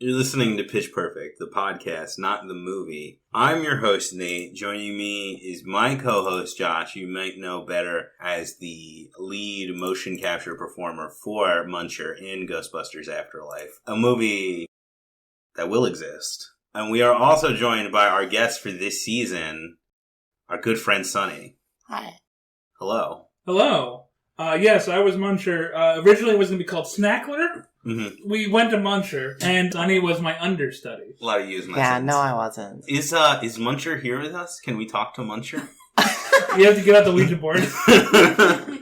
You're listening to Pitch Perfect, the podcast, not the movie. I'm your host, Nate. Joining me is my co-host, Josh. You might know better as the lead motion capture performer for Muncher in Ghostbusters Afterlife, a movie that will exist. And we are also joined by our guest for this season, our good friend, Sonny. Hi. Hello. Hello. Yes, I was Muncher. Originally it was going to be called Snackler. Mm-hmm. We went to Muncher, and Sonny was my understudy. A lot of use my Yeah, sense. no, I wasn't. Is Muncher here with us? Can we talk to Muncher? You have to get out the Ouija board.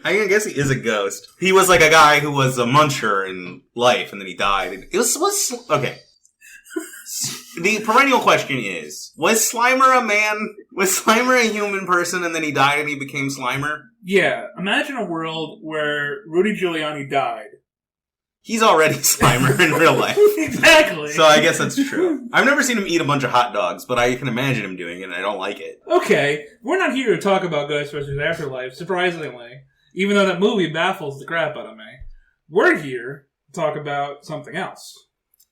I guess he is a ghost. He was like a guy who was a muncher in life, and then he died. It was okay. The perennial question is, was Slimer a man? Was Slimer a human person, and then he died and he became Slimer? Yeah, imagine a world where Rudy Giuliani died. He's already Slimer in real life. Exactly. So I guess that's true. I've never seen him eat a bunch of hot dogs, but I can imagine him doing it, and I don't like it. Okay, we're not here to talk about Ghostbusters Afterlife, surprisingly, even though that movie baffles the crap out of me. We're here to talk about something else.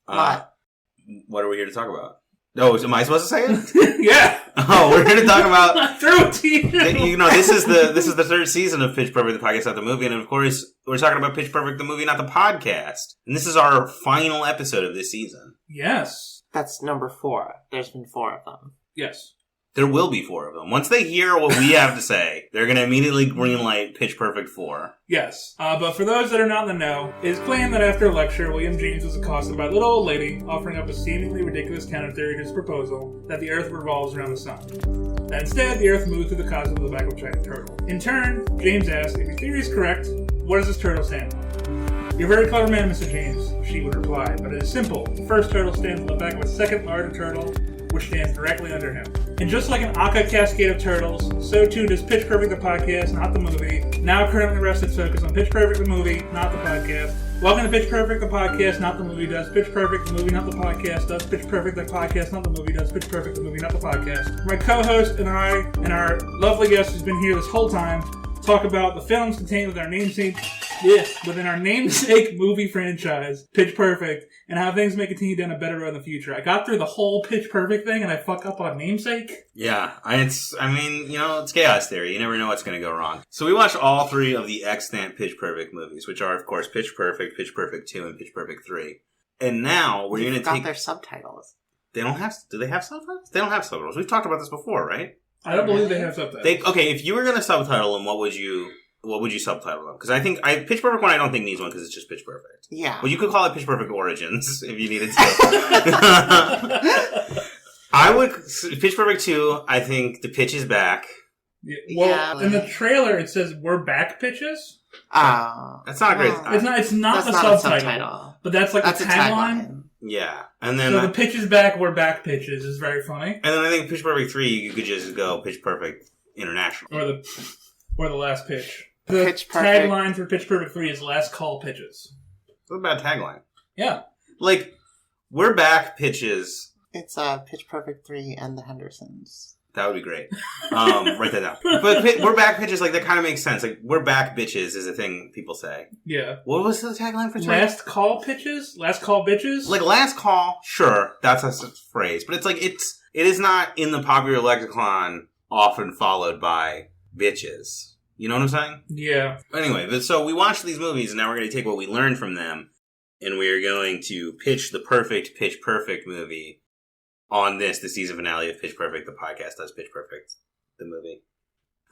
What are we here to talk about? Oh, am I supposed to say it? Yeah. Oh, we're here to talk about. Throw it to you. This is the third season of Pitch Perfect, the podcast, not the movie, and of course, we're talking about Pitch Perfect, the movie, not the podcast. And this is our final episode of this season. Yes. That's number 4. There's been 4 of them. Yes. There will be 4 of them. Once they hear what we have to say, they're going to immediately greenlight Pitch Perfect 4. Yes. But for those that are not in the know, it is claimed that after a lecture, William James was accosted by a little old lady offering up a seemingly ridiculous counter theory to his proposal that the Earth revolves around the sun. That instead, the Earth moves through the cosmos of the back of a giant turtle. In turn, James asked, if your theory is correct, what does this turtle stand for? You're a very clever man, Mr. James, she would reply, but it is simple. The first turtle stands on the back of a second larger turtle, which stands directly under him. And just like an Akka cascade of turtles, so too does Pitch Perfect the podcast, not the movie, now currently rest its focus on Pitch Perfect the movie, not the podcast. Welcome to Pitch Perfect the podcast, not the movie does Pitch Perfect the movie, not the podcast does Pitch Perfect the podcast, not the movie does Pitch Perfect the movie, not the podcast. My co-host and I, and our lovely guest who's been here this whole time, talk about the films contained within our namesake movie franchise, Pitch Perfect, and how things may continue down a better road in the future. I got through the whole Pitch Perfect thing, and I fuck up on namesake. Yeah, it's chaos theory. You never know what's going to go wrong. So we watched all 3 of the extant Pitch Perfect movies, which are, of course, Pitch Perfect 2, and Pitch Perfect 3. And now we're going to take their subtitles. They don't have. Do they have subtitles? They don't have subtitles. We've talked about this before, right? I don't believe they have subtitles. Okay, if you were going to subtitle them, what would you subtitle them? Because I think Pitch Perfect 1 I don't think needs one because it's just Pitch Perfect. Yeah. Well, you could call it Pitch Perfect Origins if you needed to. I would Pitch Perfect 2. I think the pitch is back. Yeah, well, in the trailer it says "We're back, pitches." That's not a great. It's not the subtitle, but that's like a tagline. Yeah, and then so the pitch is back. We're back, pitches is very funny. And then I think Pitch Perfect 3, you could just go Pitch Perfect International, or the last pitch. The tagline for Pitch Perfect 3 is "Last call, pitches." That's a bad tagline. Yeah, like we're back, pitches. It's Pitch Perfect 3 and the Hendersons. That would be great. Write that down. But we're back, pitches. Like that kind of makes sense. Like we're back, bitches is a thing people say. Yeah. What was the tagline for? Last call, pitches. Last call, bitches. Like last call, sure, that's a phrase, but it's like it is not in the popular lexicon often followed by bitches. You know what I'm saying? Yeah. Anyway, so we watched these movies, and now we're going to take what we learned from them, and we are going to pitch the perfect Pitch Perfect movie on the season finale of Pitch Perfect. The podcast does Pitch Perfect, the movie.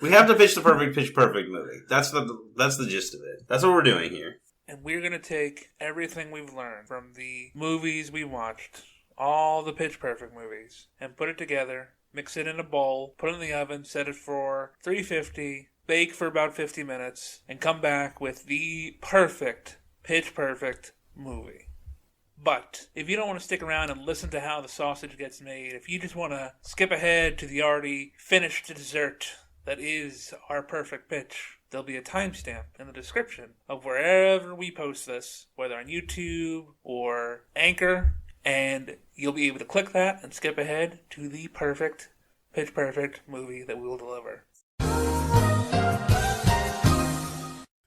We have to pitch the perfect Pitch Perfect movie. That's the gist of it. That's what we're doing here. And we're going to take everything we've learned from the movies we watched, all the Pitch Perfect movies, and put it together, mix it in a bowl, put it in the oven, set it for 350, bake for about 50 minutes, and come back with the perfect Pitch Perfect movie. But if you don't want to stick around and listen to how the sausage gets made, if you just want to skip ahead to the already finished dessert that is our perfect pitch, there'll be a timestamp in the description of wherever we post this, whether on YouTube or Anchor, and you'll be able to click that and skip ahead to the perfect Pitch Perfect movie that we will deliver.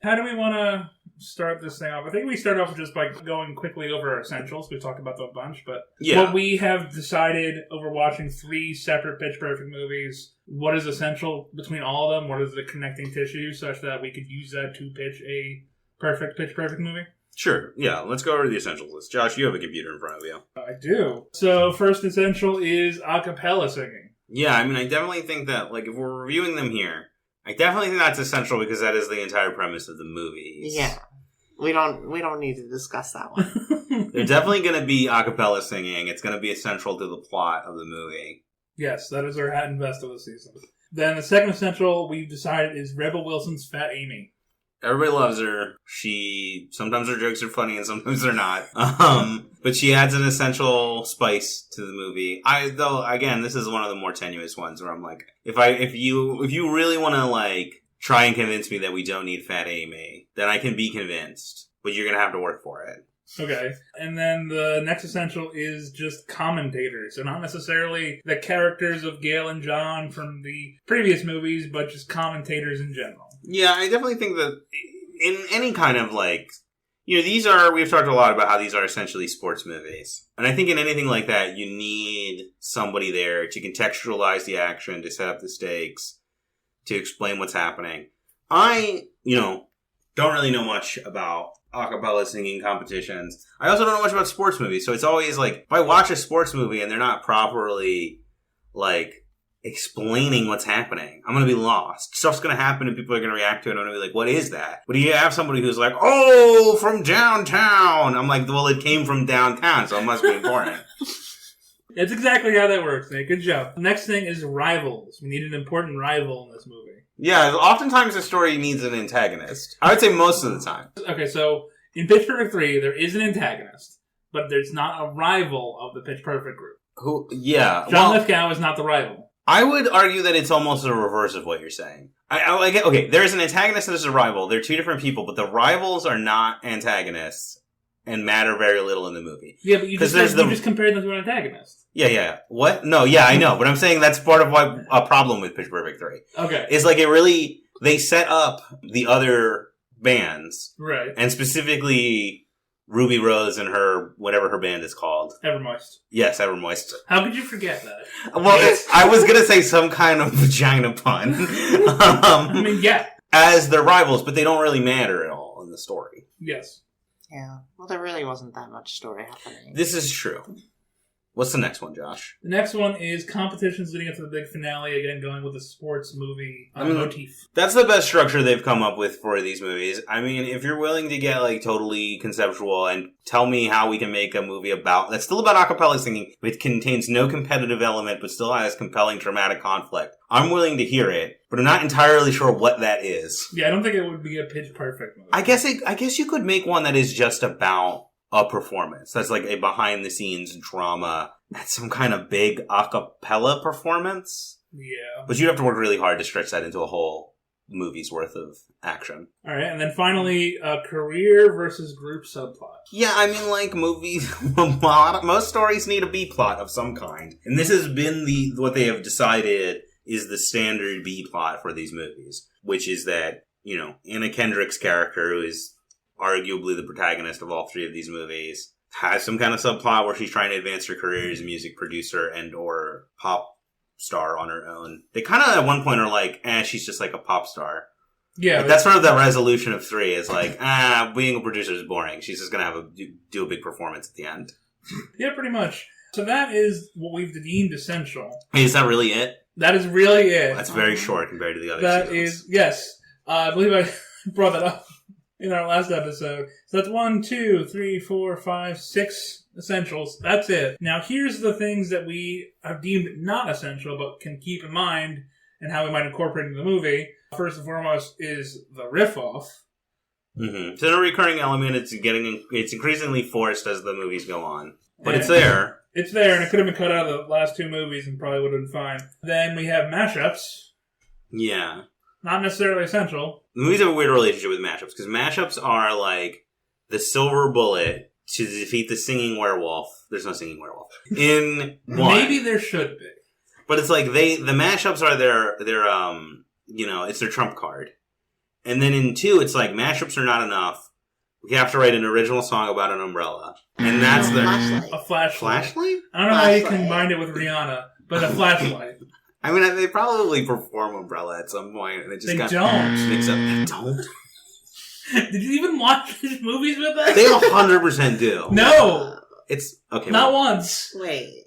How do we want to start this thing off. I think we start off just by going quickly over our essentials. We've talked about them a bunch, but what we have decided over watching 3 separate Pitch Perfect movies, what is essential between all of them? What is the connecting tissue such that we could use that to pitch a perfect Pitch Perfect movie? Sure. Yeah, let's go over the essentials list. Josh, you have a computer in front of you. I do. So first essential is a cappella singing. Yeah, I mean, I definitely think that, like, if we're reviewing them here, I definitely think that's essential because that is the entire premise of the movies. Yeah. We don't need to discuss that one. They're definitely going to be a cappella singing. It's going to be essential to the plot of the movie. Yes, that is our hat and vest of the season. Then the second essential we've decided is Rebel Wilson's Fat Amy. Everybody loves her. Sometimes her jokes are funny and sometimes they're not. But she adds an essential spice to the movie. Though, again, this is one of the more tenuous ones where I'm like, if you really want to, like, try and convince me that we don't need Fat Amy, then I can be convinced. But you're going to have to work for it. Okay. And then the next essential is just commentators. So not necessarily the characters of Gail and John from the previous movies, but just commentators in general. Yeah, I definitely think that in any kind of, like, we've talked a lot about how these are essentially sports movies. And I think in anything like that, you need somebody there to contextualize the action, to set up the stakes, to explain what's happening. I, don't really know much about a cappella singing competitions. I also don't know much about sports movies, so it's always like, if I watch a sports movie and they're not properly, like, explaining what's happening, I'm going to be lost. Stuff's going to happen and people are going to react to it and I'm going to be like, what is that? But you have somebody who's like, oh, from downtown. I'm like, well, it came from downtown, so it must be important. It's exactly how that works, Nate. Good job. Next thing is rivals. We need an important rival in this movie. Yeah, oftentimes the story needs an antagonist. I would say most of the time. Okay, so in Pitch Perfect 3, there is an antagonist, but there's not a rival of the Pitch Perfect group. Who? Yeah. John Lithgow is not the rival. I would argue that it's almost the reverse of what you're saying. Okay, there's an antagonist and there's a rival. They're two different people, but the rivals are not antagonists and matter very little in the movie. Yeah, but you just compared them to an antagonist. Yeah. What? No, yeah, I know. But I'm saying that's part of a problem with Pitch Perfect 3. Okay. It's like they set up the other bands. Right. And specifically Ruby Rose and her, whatever her band is called. Evermoist. Yes, Evermoist. How could you forget that? Well, I was going to say some kind of vagina pun. I mean, yeah. As their rivals, but they don't really matter at all in the story. Yes. Yeah. Well, there really wasn't that much story happening. This is true. What's the next one, Josh? The next one is competitions leading up to the big finale, again going with a sports movie motif. That's the best structure they've come up with for these movies. I mean, if you're willing to get, like, totally conceptual and tell me how we can make a movie that's still about a cappella singing, but it contains no competitive element, but still has compelling dramatic conflict, I'm willing to hear it, but I'm not entirely sure what that is. Yeah, I don't think it would be a Pitch Perfect movie. I guess you could make one that is just about a performance. That's like a behind-the-scenes drama. That's some kind of big a cappella performance. Yeah. But you'd have to work really hard to stretch that into a whole movie's worth of action. All right, and then finally, career versus group subplot. Yeah, I mean, like, movies, most stories need a B-plot of some kind. And this has been what they have decided is the standard B-plot for these movies, which is that, Anna Kendrick's character, who is arguably the protagonist of all 3 of these movies, has some kind of subplot where she's trying to advance her career as a music producer and or pop star on her own. They kind of at one point are like, she's just like a pop star. Yeah. Like, that's sort of the resolution of 3 is like, being a producer is boring. She's just going to do a big performance at the end. Yeah, pretty much. So that is what we've deemed essential. Hey, is that really it? That is really it. That's very short compared to the other That seasons. is, yes. I believe I brought that up in our last episode. So that's 1, 2, 3, 4, 5, 6 essentials. That's it. Now here's the things that we have deemed not essential, but can keep in mind and how we might incorporate into the movie. First and foremost is the riff-off. Mm-hmm. It's a recurring element. It's increasingly forced as the movies go on. But it's there. It's there, and it could have been cut out of the last 2 movies and probably would have been fine. Then we have mashups. Yeah. Not necessarily essential. Movies have a weird relationship with mashups, because mashups are like the silver bullet to defeat the singing werewolf. There's no singing werewolf. In one. Maybe there should be. But it's like the mashups are their it's their trump card. And then in 2, it's like mashups are not enough. we have to write an original song about an umbrella. And that's Flashlight. A flashlight. Flashlight? I don't know how you Flashlight. combined it with Rihanna, but a flashlight. I mean, they probably perform Umbrella at some point, and it just They got don't. mixed up. They don't? Did you even watch these movies with us? They 100% do. No! It's, okay. Not well, once. Wait.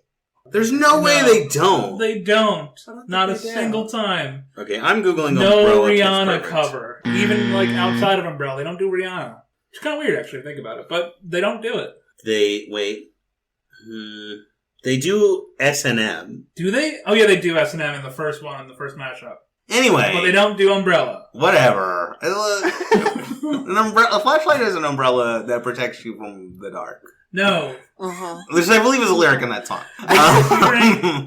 there's no way No. they don't. They don't. I don't think Not a they do. single time. Okay, I'm Googling No Umbrella. Pitch Rihanna Perfect. cover. Even, like, outside of Umbrella. They don't do Rihanna. It's kind of weird, actually, to think about it. But they don't do it. They do S&M. Do they? Oh, yeah, they do S&M in the first one, in the first mashup. Anyway. But they don't do Umbrella. Whatever. A flashlight is an umbrella that protects you from the dark. No. Which I believe is a lyric in that song.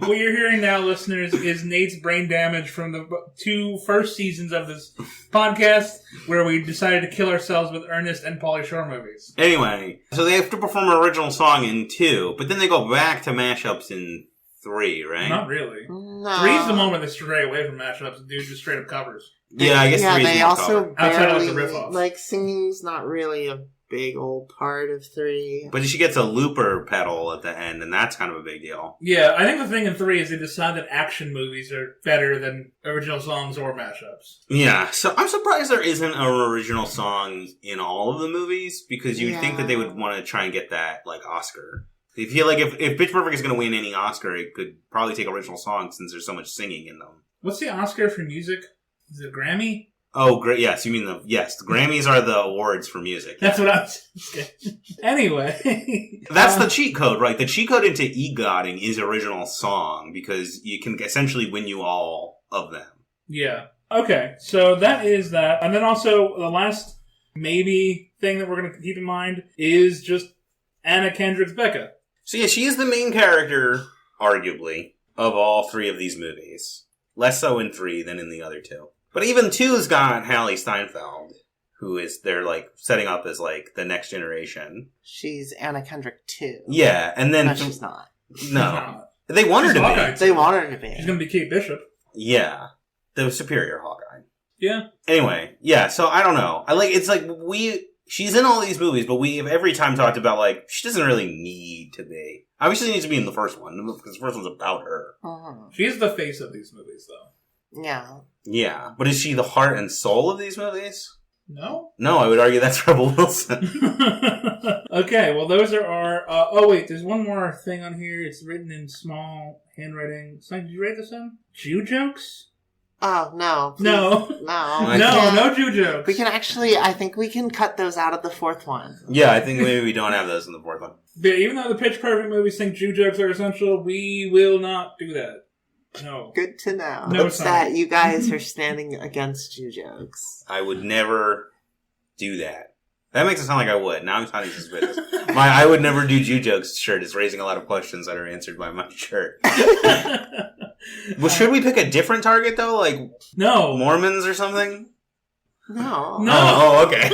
What you're hearing now, listeners, is Nate's brain damage from the 2 first seasons of this podcast, where we decided to kill ourselves with Ernest and Pauly Shore movies. Anyway, so they have to perform an original song in 2, but then they go back to mashups in 3, right? Not really. No. 3 is the one where they stray away from mashups and do just straight up covers. Yeah, I guess 3 is they more also cover. Outside of barely, the riff-off. like, singing's not really a big old part of 3. But she gets a looper pedal at the end, and that's kind of a big deal. Yeah, I think the thing in 3 is they decide that action movies are better than original songs or mashups. Yeah, so I'm surprised there isn't an original song in all of the movies, because you'd think that they would want to try and get that, like, Oscar. I feel like if Pitch Perfect is going to win any Oscar, it could probably take original songs since there's so much singing in them. What's the Oscar for music? Is it a Grammy? Oh, great. Yes, you mean the Grammys are the awards for music. That's what I was saying. Anyway. That's the cheat code, right? The cheat code into EGOTing is original song, because you can essentially win you all of them. Yeah. Okay, so that is that. And then also, the last maybe thing that we're going to keep in mind is just Anna Kendrick's Becca. So yeah, she is the main character, arguably, of all 3 of these movies. Less so in 3 than in the other 2. But even 2's got Hallie Steinfeld, who is, they're like, setting up as like, the next generation. She's Anna Kendrick, too. Yeah, and then... No, she's not. No. They want her to Hawkeye. be. They want her to be. She's going to be Kate Bishop. Yeah. The superior Hawkeye. Yeah. Anyway, yeah, so I don't know. She's in all these movies, but we have every time talked about, like, she doesn't really need to be. Obviously, she needs to be in the first one, because the first one's about her. She's the face of these movies, though. Yeah. Yeah, but is she the heart and soul of these movies? No? No, I would argue that's Rebel Wilson. Okay, well, those are our... oh, wait, there's one more thing on here. It's written in small handwriting. So, did you write this in? Jew jokes? Oh, no. Please. No. No. No Jew jokes. We can actually, I think we can cut those out of the 4th one. Yeah, I think maybe we don't have those in the 4th one. But even though the Pitch Perfect movies think Jew jokes are essential, we will not do that. No. Good to know. No, it's it's not. that you guys are standing against Jew jokes. I would never do that. That makes it sound like I would. Now I'm sounding suspicious. My I would never do Jew jokes shirt is raising a lot of questions that are answered by my shirt. Well, should we pick a different target, though? Like No. Mormons or something? No. No. Oh, okay.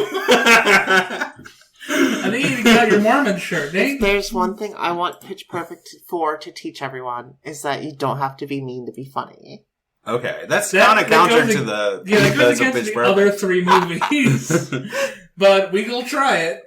I think you need to get out your Mormon shirt, If Nate. there's one thing I want Pitch Perfect 4 to teach everyone, is that you don't have to be mean to be funny. Okay, that's That- kind of that counter goes to the Yeah, that goes of against Pitch the Perfect. other 3 movies. But we will try it.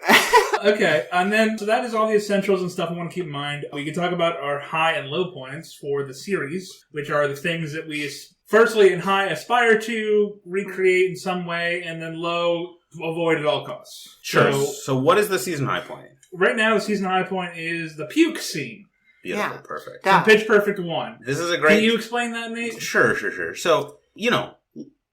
Okay, and then, so that is all the essentials and stuff we want to keep in mind. We can talk about our high and low points for the series, which are the things that we, firstly, in high, aspire to recreate in some way, and then low, avoid at all costs. Sure. So, So what is the season high point? right now, the season high point is the puke scene. Beautiful, Yeah. perfect. That- From Pitch Perfect 1. This is a great... Can you explain that, Nate? Sure. So,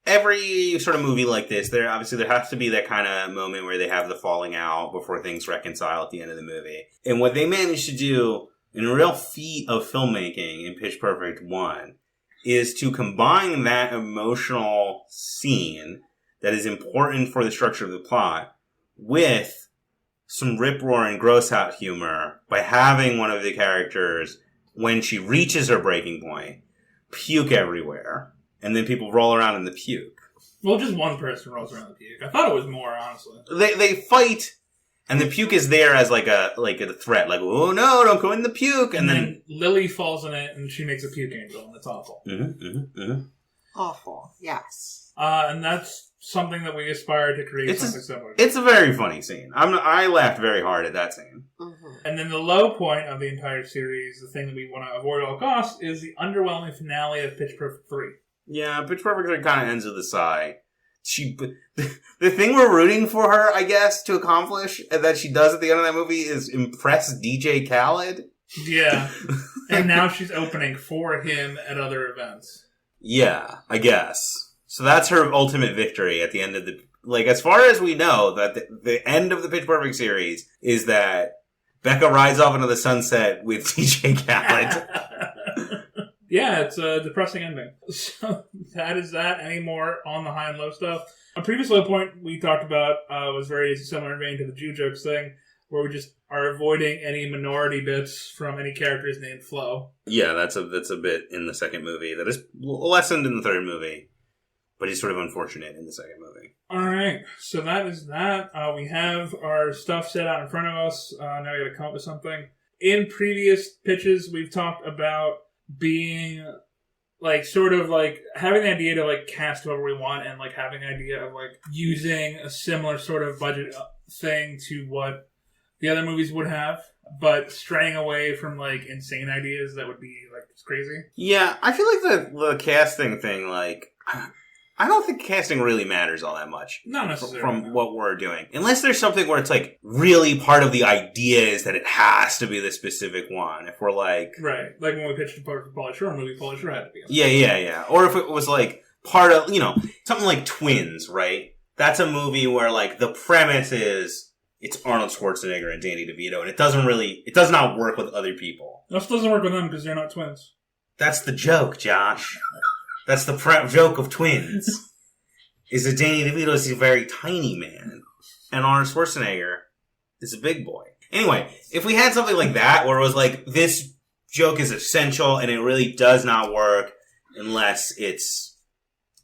every sort of movie like this, there has to be that kind of moment where they have the falling out before things reconcile at the end of the movie. And what they managed to do, in a real feat of filmmaking in Pitch Perfect 1, is to combine that emotional scene that is important for the structure of the plot with some rip-roaring gross-out humor by having one of the characters, when she reaches her breaking point, puke everywhere. And then people roll around in the puke. Well, just one person rolls around the puke. I thought it was more, honestly. They fight, and the puke is there as like a threat. Like, oh no, don't go in the puke. And then Lily falls in it, and she makes a puke angel, and it's awful. Awful. Yes. And that's something that we aspire to create something similar. It's a very funny scene. I laughed very hard at that scene. Mm-hmm. And then the low point of the entire series, the thing that we want to avoid at all costs, is the underwhelming finale of Pitch Perfect 3. Yeah, Pitch Perfect kind of ends with a sigh. The thing we're rooting for her, I guess, to accomplish, and that she does at the end of that movie is impress DJ Khaled. Yeah. And now she's opening for him at other events. Yeah, I guess. So that's her ultimate victory at the end of the... Like, as far as we know, that the end of the Pitch Perfect series is that Becca rides off into the sunset with DJ Khaled. Yeah, it's a depressing ending. So that is that. Any more on the high and low stuff? A previous low point we talked about was very similar in vein to the Jew jokes thing, where we just are avoiding any minority bits from any characters named Flo. Yeah, that's a bit in the second movie that is lessened in the third movie, but is sort of unfortunate in the second movie. All right, so that is that. We have our stuff set out in front of us. Now we got to come up with something. In previous pitches, we've talked about being like sort of like having the idea to like cast whoever we want, and like having an idea of like using a similar sort of budget thing to what the other movies would have, but straying away from like insane ideas that would be like crazy. Yeah, I feel like the casting thing, like, I don't think casting really matters all that much. Not necessarily. From what we're doing. Unless there's something where it's like really part of the idea is that it has to be the specific one. If we're like... Right. Like when we pitched the Pauly Shore movie, Pauly Shore had to be on. Yeah. Or if it was like part of, something like Twins, right? That's a movie where like the premise is it's Arnold Schwarzenegger and Danny DeVito, and it does not work with other people. This doesn't work with them because they're not twins. That's the joke, Josh. That's the joke of Twins. Is that Danny DeVito is a very tiny man, and Arnold Schwarzenegger is a big boy. Anyway, if we had something like that, where it was like, this joke is essential, and it really does not work unless it's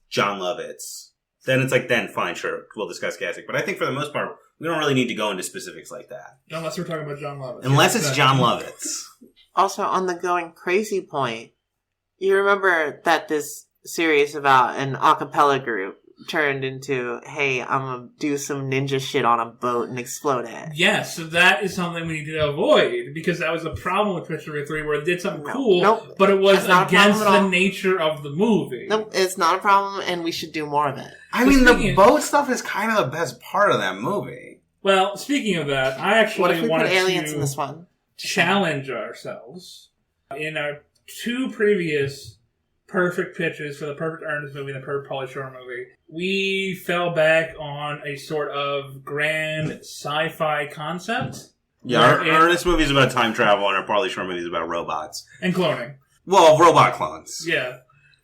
John Lovitz, then it's like, then fine, sure, we'll discuss casting. But I think for the most part, we don't really need to go into specifics like that. Unless we're talking about John Lovitz. Unless it's John Lovitz. Also, on the going crazy point, you remember that this series about an a cappella group turned into, hey, I'm gonna do some ninja shit on a boat and explode it. Yes, so that is something we need to avoid, because that was a problem with Pitch Perfect 3, where it did something cool, but it was against the nature of the movie. Nope, it's not a problem, and we should do more of it. I mean, the boat stuff is kind of the best part of that movie. Well, speaking of that, I actually wanted put aliens in this one? Challenge ourselves. In our two previous perfect pitches for the perfect Ernest movie and the perfect Pauly Shore movie, we fell back on a sort of grand sci-fi concept. Yeah, our Ernest movie is about time travel, and our Pauly Shore movie is about robots. And cloning. Well, robot clones. Yeah.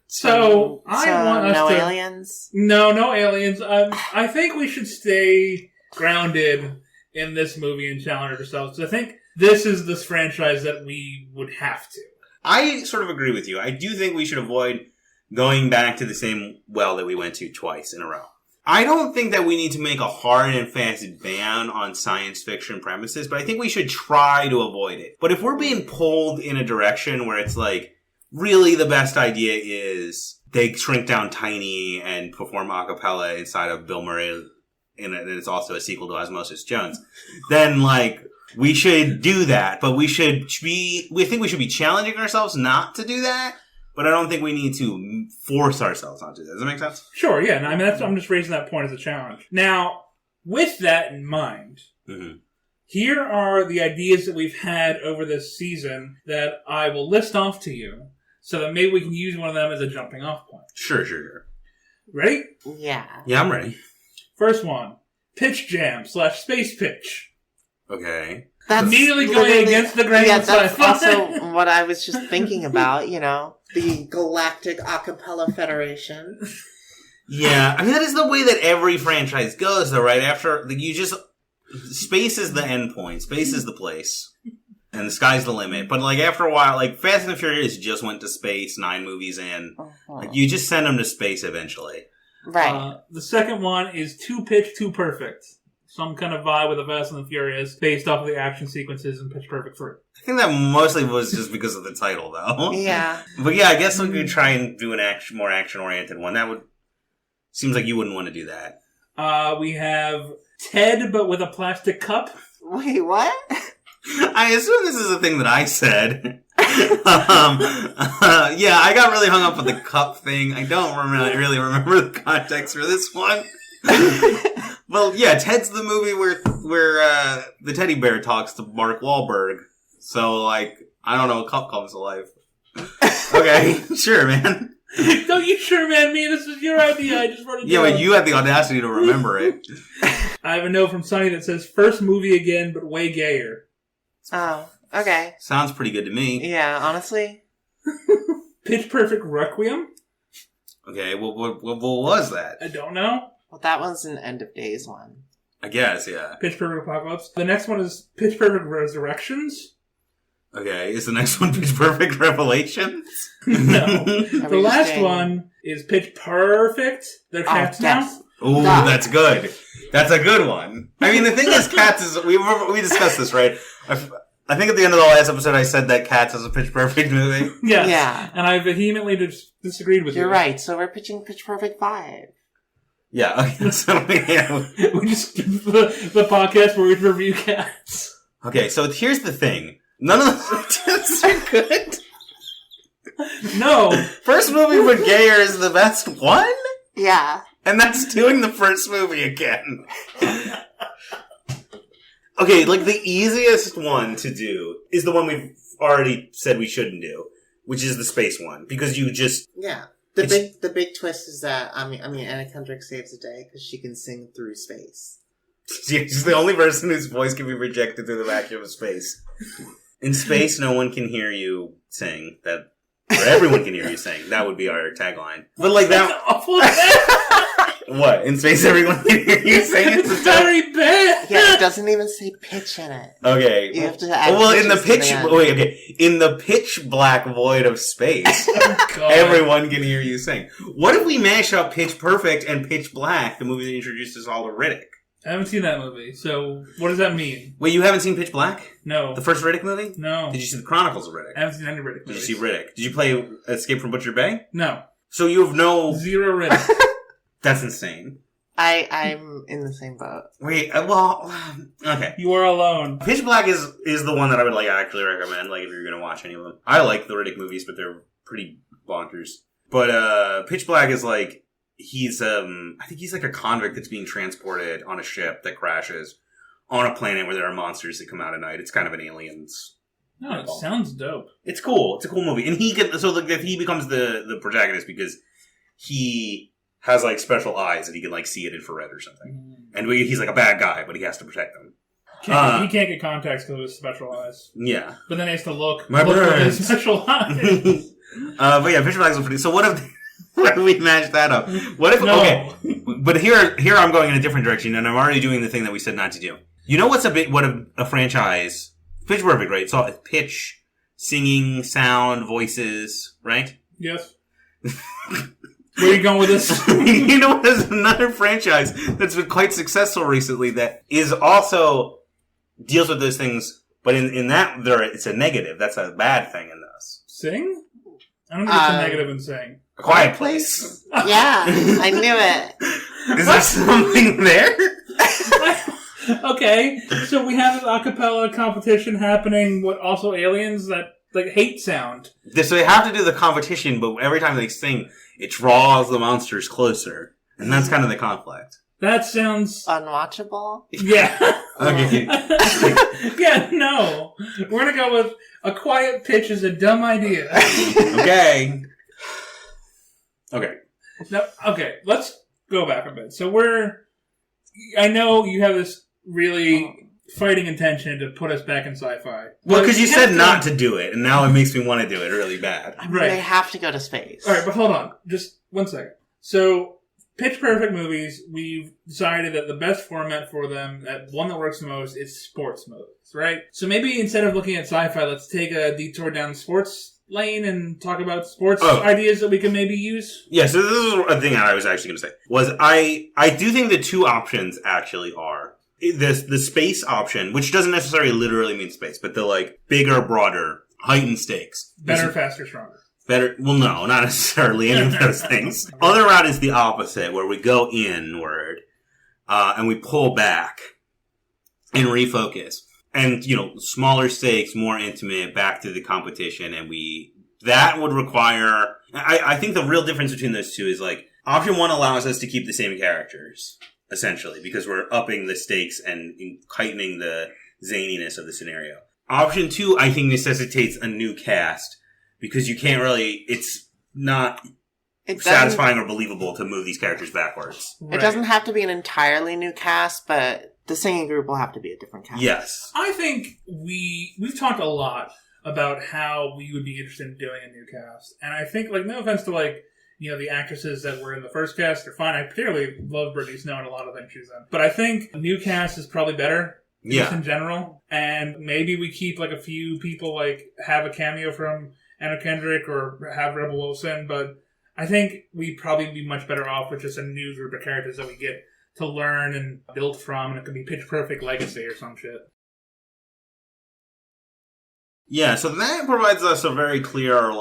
So I want us no to... aliens? No aliens. I think we should stay grounded in this movie and challenge ourselves. I think this is this franchise that we would have to. I sort of agree with you. I do think we should avoid going back to the same well that we went to twice in a row. I don't think that we need to make a hard and fast ban on science fiction premises, but I think we should try to avoid it. But if we're being pulled in a direction where it's like, really the best idea is they shrink down tiny and perform a cappella inside of Bill Murray, and it's also a sequel to Osmosis Jones, then like... we should do that, but we think we should be challenging ourselves not to do that, but I don't think we need to force ourselves onto that. Does that make sense? Sure, yeah. I mean, I'm just raising that point as a challenge. Now, with that in mind, here are the ideas that we've had over this season that I will list off to you, so that maybe we can use one of them as a jumping off point. Sure. Ready? Yeah. Yeah, I'm ready. First one. Pitch Jam / Space Pitch. Okay. That's immediately going against the grain of that's sci-fi. also what I was just thinking about, the Galactic Acapella Federation. Yeah, I mean, that is the way that every franchise goes, though, right? After, space is the end point. Space is the place. And the sky's the limit. But, after a while, Fast and the Furious just went to space 9 movies in. You just send them to space eventually. Right. The second one is Too Pitch, Too Perfect. some kind of vibe with the Fast and the Furious based off of the action sequences in Pitch Perfect 3. I think that mostly was just because of the title, though. Yeah. But yeah, I guess we could try and do more action-oriented one. That would... Seems like you wouldn't want to do that. We have Ted, but with a plastic cup. Wait, what? I assume this is a thing that I said. Yeah, I got really hung up on the cup thing. I don't really remember the context for this one. Well, yeah, Ted's the movie where the teddy bear talks to Mark Wahlberg. So, like, I don't know, a cup comes to life. Okay, sure, man. Don't you sure, man, me? This is your idea. I just wrote it down. Yeah, but you had the audacity to remember it. I have a note from Sonny that says, first movie again, but way gayer. Oh, okay. Sounds pretty good to me. Yeah, honestly. Pitch Perfect Requiem? Okay, well, what was that? I don't know. Well, that was an End of Days one. I guess, yeah. Pitch Perfect Apocalypse. The next one is Pitch Perfect Resurrections. Okay, is the next one Pitch Perfect Revelations? No. The last one is Pitch Perfect. They're cats now. Ooh, that's good. That's a good one. I mean, the thing is, Cats is... We discussed this, right? I think at the end of the last episode I said that Cats is a Pitch Perfect movie. Yes. Yeah. And I vehemently disagreed with you. You're right, so we're pitching Pitch Perfect 5. Yeah. So, yeah. We just the podcast where we review Cats. Okay, so here's the thing. None of the ideas are good. No. First movie with gayer is the best one? Yeah. And that's doing the first movie again. Okay, like the easiest one to do is the one we've already said we shouldn't do, which is the space one, because you just... Yeah. The big twist is that, I mean, Anna Kendrick saves the day because she can sing through space. She's the only person whose voice can be projected through the vacuum of space. In space, no one can hear you sing. Or everyone can hear you sing. That would be our tagline. But like that... That's awful. What? In space, everyone can hear you sing? It's very bad. Yeah, it doesn't even say pitch in it. Okay. You have to add in the pitch... to the Wait, okay. In the pitch black void of space, everyone can hear you sing. What if we mash up Pitch Perfect and Pitch Black, the movie that introduced us all to Riddick? I haven't seen that movie, so what does that mean? Wait, you haven't seen Pitch Black? No. The first Riddick movie? No. Did you see the Chronicles of Riddick? I haven't seen any Riddick Did movies. you see Riddick? Did you play Escape from Butcher Bay? No. So you have no... Zero Riddick. That's insane. I'm in the same boat. Wait, well... Okay. You are alone. Pitch Black is the one that I would actually recommend, if you're going to watch any of them. I like the Riddick movies, but they're pretty bonkers. But Pitch Black is he's I think he's like a convict that's being transported on a ship that crashes on a planet where there are monsters that come out at night. It's kind of an Aliens. No, it sounds dope. It's cool. It's a cool movie. And he becomes the protagonist because he has special eyes that he can see at infrared or something. And he's a bad guy, but he has to protect them. He can't get contacts because of his special eyes. Yeah. But then he has to look with his special eyes. But yeah, Pitch Black's pretty... So what if... What if we match that up? What if... No. Okay. But here I'm going in a different direction, and I'm already doing the thing that we said not to do. You know what's a franchise... Pitch Perfect, right? It's all pitch, singing, sound, voices, right? Yes. Where are you going with this? You know, there's another franchise that's been quite successful recently that is also deals with those things, but in that it's a negative. That's a bad thing in this. Sing? I don't think it's a negative in sing. A Quiet Place. Yeah, I knew it. Is there something there? Okay, so we have this a cappella competition happening. What also aliens that hate sound? So they have to do the competition, but every time they sing, it draws the monsters closer, and that's kind of the conflict. That sounds unwatchable. Yeah. Okay. Yeah. No, we're gonna go with A Quiet Pitch is a dumb idea. Okay. Okay. Now, okay, let's go back a bit. So I know you have this really fighting intention to put us back in sci-fi. Well, because you said not to do it, and now it makes me want to do it really bad. Right. They have to go to space. All right, but hold on. Just 1 second. So, Pitch Perfect movies, we've decided that the best format for them, that one that works the most, is sports movies, right? So maybe instead of looking at sci-fi, let's take a detour down the sports lane and talk about sports ideas that we can maybe use. Yeah, so this is a thing I was actually going to say. I do think the two options actually are the space option, which doesn't necessarily literally mean space, but the like bigger, broader, heightened stakes. Better, faster, stronger. Better, well, no, not necessarily any of those things. Other route is the opposite, where we go inward, and we pull back and refocus. And, smaller stakes, more intimate, back to the competition, and that would require, I think the real difference between those two is like, option 1 allows us to keep the same characters, essentially, because we're upping the stakes and heightening the zaniness of the scenario. Option 2, I think, necessitates a new cast, because you can't really, it's not satisfying or believable to move these characters backwards. It doesn't have to be an entirely new cast, but the singing group will have to be a different cast. Yes. I think we've talked a lot about how we would be interested in doing a new cast. And I think, no offense to, the actresses that were in the first cast, they're fine. I particularly love Brittany Snow and a lot of things she's in. But I think a new cast is probably better. Just in general. And maybe we keep, a few people, have a cameo from Anna Kendrick or have Rebel Wilson. But I think we'd probably be much better off with just a new group of characters that we get to learn and build from, and it could be Pitch Perfect Legacy or some shit. Yeah, so that provides us a very clear,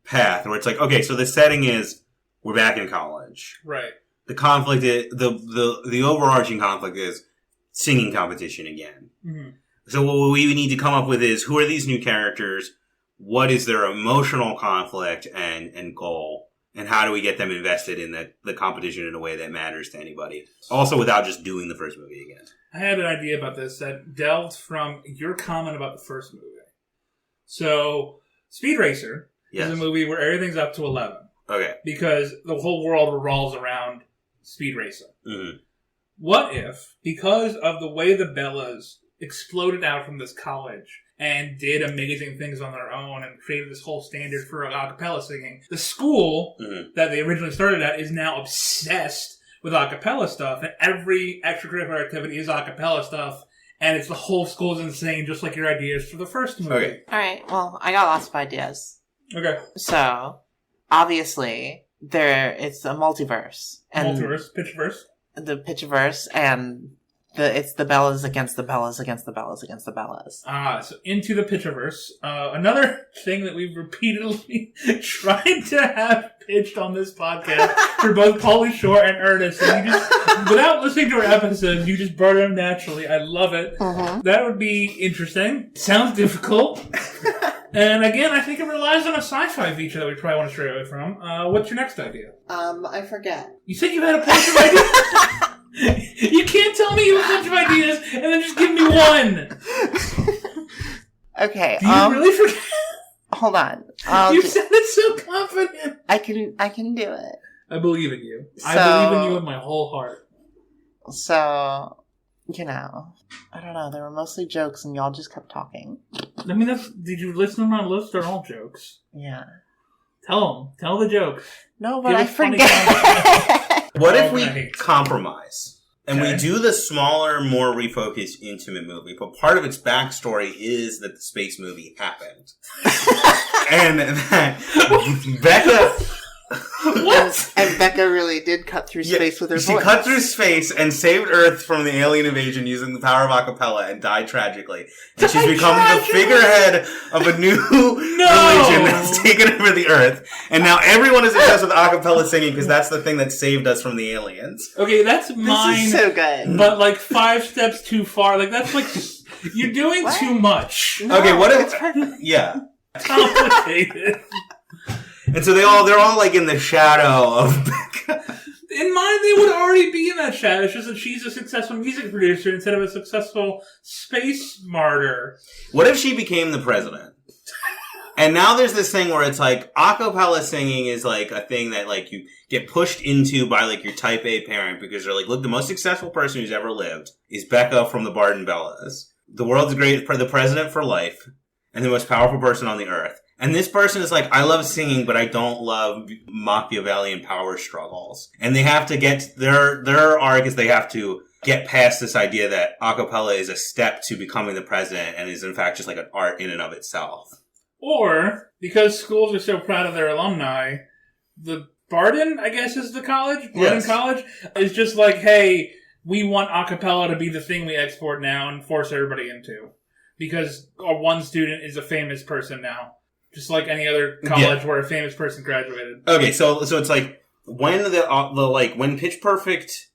path, where it's okay, so the setting is, we're back in college. Right. The conflict is, the overarching conflict is singing competition again. Mm-hmm. So what we need to come up with is, who are these new characters? What is their emotional conflict and goal? And how do we get them invested in the competition in a way that matters to anybody? Also without just doing the first movie again. I had an idea about this that delved from your comment about the first movie. So, Speed Racer is a movie where everything's up to 11. Okay. Because the whole world revolves around Speed Racer. Mm-hmm. What if, because of the way the Bellas exploded out from this college and did amazing things on their own and created this whole standard for a cappella singing, the school that they originally started at is now obsessed with a cappella stuff, and every extracurricular activity is a cappella stuff, and it's the whole school's insane, just like your ideas for the first movie. Okay. Alright, well, I got lots of ideas. Okay. So, obviously, it's a multiverse. And Pitchverse. The Pitchverse, and it's the Bellas against the Bellas against the Bellas against the Bellas. So into the Pitchiverse. Another thing that we've repeatedly tried to have pitched on this podcast for both Pauly Shore and Ernest. And you just, without listening to our episodes, you just brought it up naturally. I love it. Mm-hmm. That would be interesting. Sounds difficult. And again, I think it relies on a sci-fi feature that we probably want to stray away from. What's your next idea? I forget. You said you had a bunch of ideas? You can't tell me you have a bunch of ideas and then just give me one. Okay. Do you really forget? Hold on. You sounded so confident. I can do it. I believe in you. I believe in you with my whole heart. So, I don't know. They were mostly jokes, and y'all just kept talking. I mean, did you listen to my list? They're all jokes. Yeah. Tell the jokes. No, but I forget. What if we compromise? And we do the smaller, more refocused, intimate movie, but part of its backstory is that the space movie happened. And that Becca... What? And Becca really did cut through space with her voice. She cut through space and saved Earth from the alien invasion using the power of acapella and died tragically. And she's become the figurehead of a new religion that's taken over the Earth. And now everyone is obsessed with acapella singing because that's the thing that saved us from the aliens. Okay, that's mine. This is so good. But 5 steps too far. That's you're doing too much. No, okay, what if... It's perfect. Yeah. Complicated. And so they're all in the shadow of Becca. In mine, they would already be in that shadow. It's just that she's a successful music producer instead of a successful space martyr. What if she became the president? And now there's this thing where it's acapella singing is a thing that you get pushed into by your type A parent because they're look, the most successful person who's ever lived is Becca from the Barden Bellas. The world's great, the president for life, and the most powerful person on the earth. And this person is I love singing, but I don't love Machiavellian power struggles. And they have to get, their arc is they have to get past this idea that acapella is a step to becoming the president and is in fact just an art in and of itself. Or, because schools are so proud of their alumni, the Barden, I guess is the college, Barden College, is just hey, we want acapella to be the thing we export now and force everybody into. Because our one student is a famous person now. Just like any other college where a famous person graduated. Okay, so it's like, when when Pitch Perfect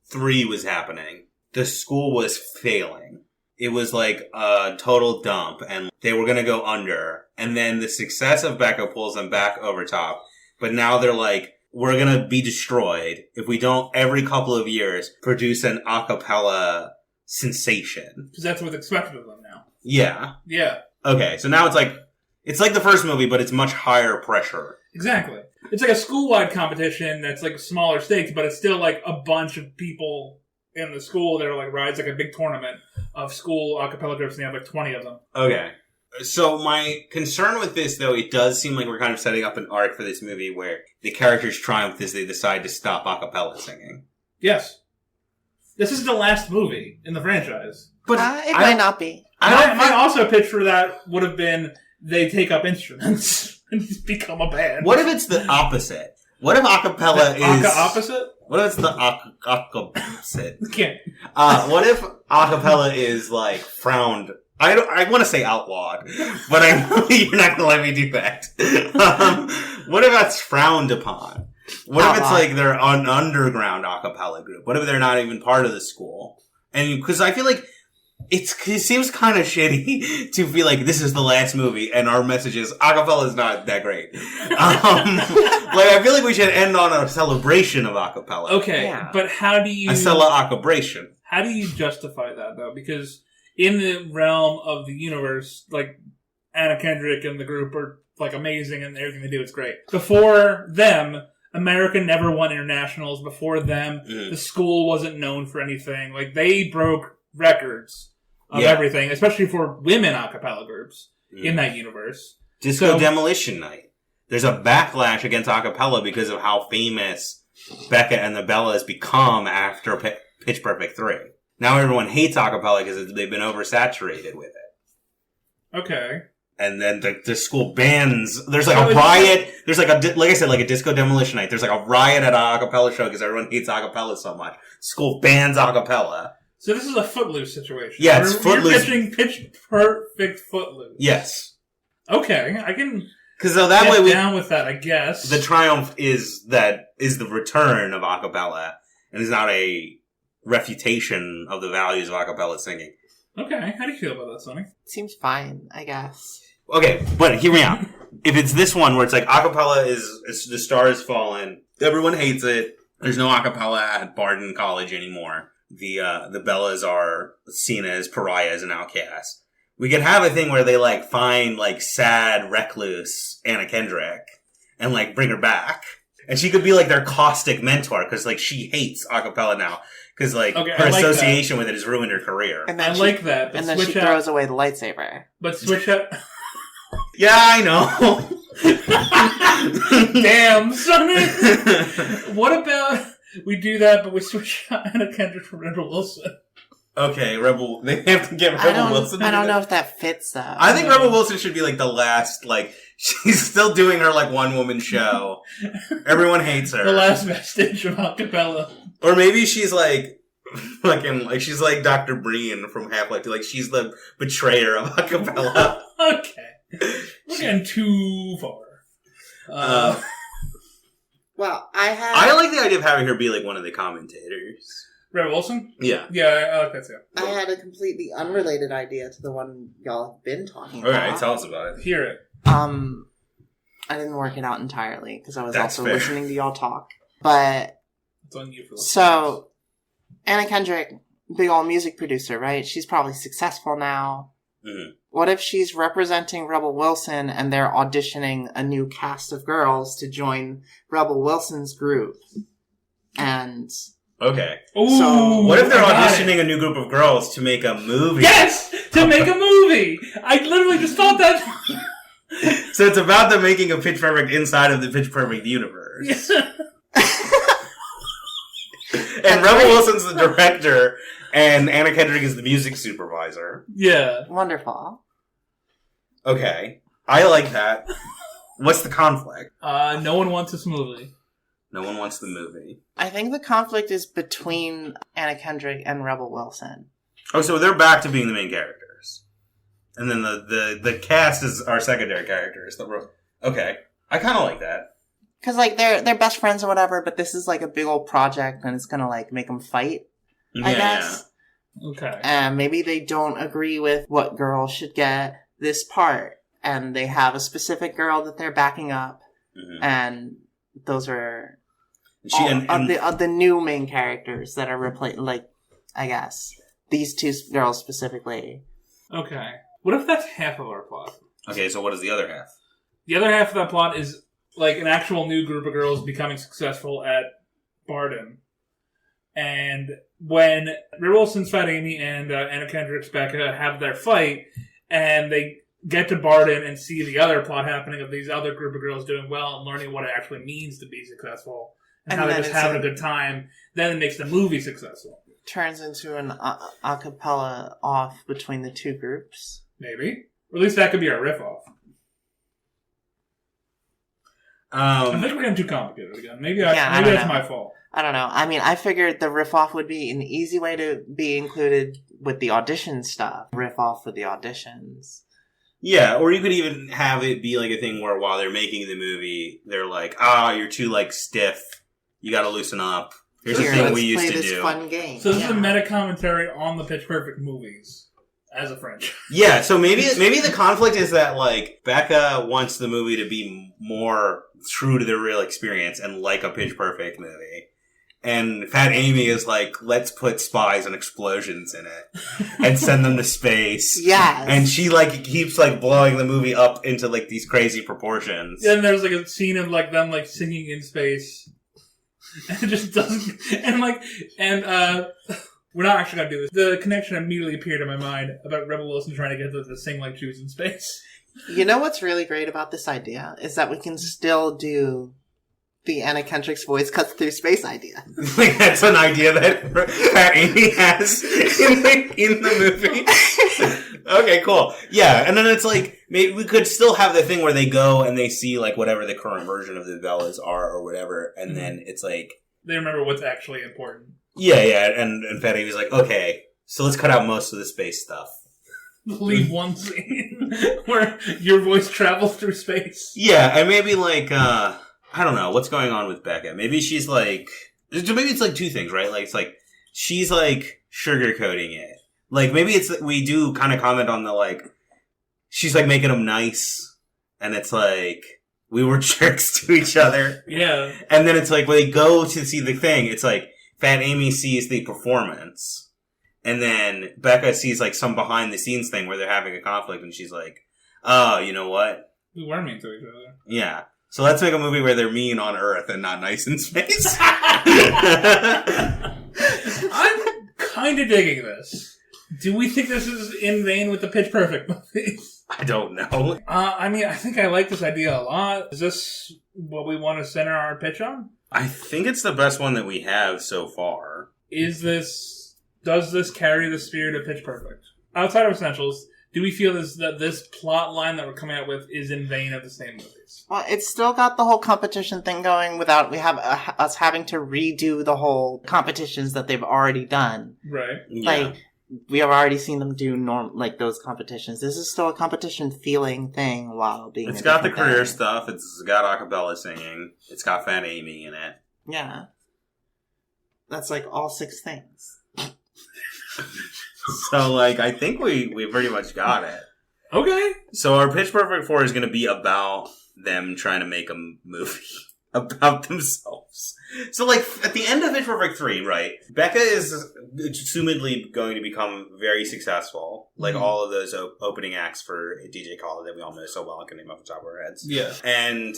3 was happening, the school was failing. It was like a total dump, and they were going to go under. And then the success of Becca pulls them back over top. But now they're like, we're going to be destroyed if we don't, every couple of years, produce an a cappella sensation. Because that's what's expected of them now. Yeah. Yeah. Okay, so now it's like the first movie, but it's much higher pressure. Exactly. It's like a school-wide competition that's like smaller stakes, but it's still like a bunch of people in the school that are like, right, it's like a big tournament of school a cappella groups, and they have like 20 of them. Okay. So my concern with this, though, it does seem like we're kind of setting up an arc for this movie where the characters triumph as they decide to stop a cappella singing. Yes. This is the last movie in the franchise. But it might not be. My also pitch for that would have been they take up instruments and become a band. What if it's the opposite? What if a cappella is... opposite? What if it's the opposite? Can't. What if a cappella is, like, frowned... I want to say outlawed, but you're not going to let me do that. What if that's frowned upon? What if it's like they're an underground a cappella group? What if they're not even part of the school? And because I feel like it seems kind of shitty to feel like this is the last movie and our message is a cappella is not that great. I feel like we should end on a celebration of a cappella. Okay, but how do you... A celebration. How do you justify that, though? Because in the realm of the universe, like, Anna Kendrick and the group are, like, amazing and everything they do is great. Before them, America never won internationals. Before them, the school wasn't known for anything. Like, they broke records of everything, especially for women a cappella groups in that universe. Disco Demolition Night. There's a backlash against a cappella because of how famous Becca and the Bellas become after Pitch Perfect 3. Now everyone hates a cappella because they've been oversaturated with it. Okay. And then the school bans. There's like a riot. There's like like I said, like a Disco Demolition Night. There's like a riot at a cappella show because everyone hates a cappella so much. School bans a cappella. So this is a Footloose situation. Yeah, it's Footloose. You're pitching Pitch Perfect Footloose. Yes. Okay, I can because so that way down with that, I guess. The triumph is the return of a cappella, and is not a refutation of the values of a cappella singing. Okay, how do you feel about that, Sonny? Seems fine, I guess. Okay, but hear me out. If it's this one where it's like a cappella is the star has fallen, everyone hates it. There's no a cappella at Barden College anymore. The Bellas are seen as pariahs and outcasts. We could have a thing where they like find like sad recluse Anna Kendrick and like bring her back, and she could be like their caustic mentor because like she hates a cappella now. Because, like, her association with it has ruined her career. And then that. And then she throws away the lightsaber. But switch up. Yeah, I know. Damn, Sonny. What about we do that, but we switch out Anna Kendrick for Rebel Wilson? Okay, Rebel. They have to get Rebel Wilson. I don't know if that fits, though. I think Rebel Wilson should be, like, the last, like, she's still doing her, like, one-woman show. Everyone hates her. The last vestige of acapella. Or maybe she's, like, fucking, like, she's like Dr. Breen from Half-Life 2. Like, she's the betrayer of acapella. Okay. We're getting too far. Well, I like the idea of having her be, like, one of the commentators. Rebel Wilson? Yeah. Yeah, I like that too. I had a completely unrelated idea to the one y'all have been talking about. Alright, tell us about it. Hear it. I didn't work it out entirely because I was also listening to y'all talk. But it's on you for so Anna Kendrick, big old music producer, right? She's probably successful now. Mm-hmm. What if she's representing Rebel Wilson and they're auditioning a new cast of girls to join Rebel Wilson's group? And okay. Ooh, so what if they're auditioning a new group of girls to make a movie? Yes! To make a movie! I literally just thought that. So it's about them making a Pitch Perfect inside of the Pitch Perfect universe. And Rebel Wilson's the director, and Anna Kendrick is the music supervisor. Yeah. Wonderful. Okay. I like that. What's the conflict? No one wants this movie. No one wants the movie. I think the conflict is between Anna Kendrick and Rebel Wilson. Oh, so they're back to being the main characters. And then the cast is our secondary characters. Okay. I kind of like that. Because, like, they're best friends or whatever, but this is, like, a big old project, and it's gonna, like, make them fight, I guess. Yeah. Okay. And maybe they don't agree with what girl should get this part, and they have a specific girl that they're backing up, and those are of the new main characters that are replaced, like, I guess. These two girls specifically. Okay. What if that's half of our plot? Okay, so what is the other half? The other half of that plot is like an actual new group of girls becoming successful at Barden. And when Ray Wilson's Fat Amy and Anna Kendrick's Becca have their fight, and they get to Barden and see the other plot happening of these other group of girls doing well and learning what it actually means to be successful, and how they're just having a good time, then it makes the movie successful. Turns into an a cappella off between the two groups. Maybe. Or at least that could be our riff-off. I think we're getting too complicated again. Maybe that's my fault. I don't know. I mean, I figured the riff-off would be an easy way to be included with the audition stuff. Riff-off for the auditions. Yeah, or you could even have it be like a thing where while they're making the movie, they're like, you're too, like, stiff. You gotta loosen up. Here's the thing we used to do. Let's play this fun game. So this is a meta-commentary on the Pitch Perfect movies. As a franchise. Yeah, so maybe the conflict is that, like, Becca wants the movie to be more true to the real experience and like a Pitch Perfect movie. And Fat Amy is like, let's put spies and explosions in it and send them to space. Yes. And she, like, keeps, like, blowing the movie up into, like, these crazy proportions. And there's, like, a scene of, like, them, like, singing in space. And it just doesn't... We're not actually going to do this. The connection immediately appeared in my mind about Rebel Wilson trying to get to sing like she was in space. You know what's really great about this idea? Is that we can still do the Anna Kendrick's voice cuts through space idea. Like, that's an idea that Amy has in the movie. Okay, cool. Yeah, and then it's like, maybe we could still have the thing where they go and they see, like, whatever the current version of the Bellas are or whatever, and then it's like... They remember what's actually important. Yeah, and Fat Amy's like, okay, so let's cut out most of the space stuff. Leave one scene where your voice travels through space. Yeah, and maybe, like, I don't know, what's going on with Becca? Maybe she's like, maybe it's like two things, right? Like, it's like, she's like sugarcoating it. Like, maybe it's, we do kind of comment on the, like, she's like making them nice, and it's like, we were jerks to each other. Yeah. And then it's like, when they go to see the thing, it's like, Fat Amy sees the performance, and then Becca sees, like, some behind-the-scenes thing where they're having a conflict, and she's like, oh, you know what? We were mean to each other. Yeah. So let's make a movie where they're mean on Earth and not nice in space. I'm kind of digging this. Do we think this is in vein with the Pitch Perfect movies? I don't know. I mean, I think I like this idea a lot. Is this what we want to center our pitch on? I think it's the best one that we have so far. Does this carry the spirit of Pitch Perfect? Outside of Essentials, do we feel that this plot line that we're coming out with is in vein of the same movies? Well, it's still got the whole competition thing going without us having to redo the whole competitions that they've already done. Right. Yeah. Like, we have already seen them do those competitions. This is still a competition feeling thing while being. It's got the career stuff. It's got acapella singing. It's got Fat Amy in it. Yeah, that's like all 6 things. So, like, I think we pretty much got it. Okay. So our Pitch Perfect 4 is going to be about them trying to make a movie about themselves. So, like, at the end of Pitch Perfect 3, right, Becca is assumedly going to become very successful, like all of those opening acts for DJ Khaled that we all know so well and can name off the top of our heads. Yeah. And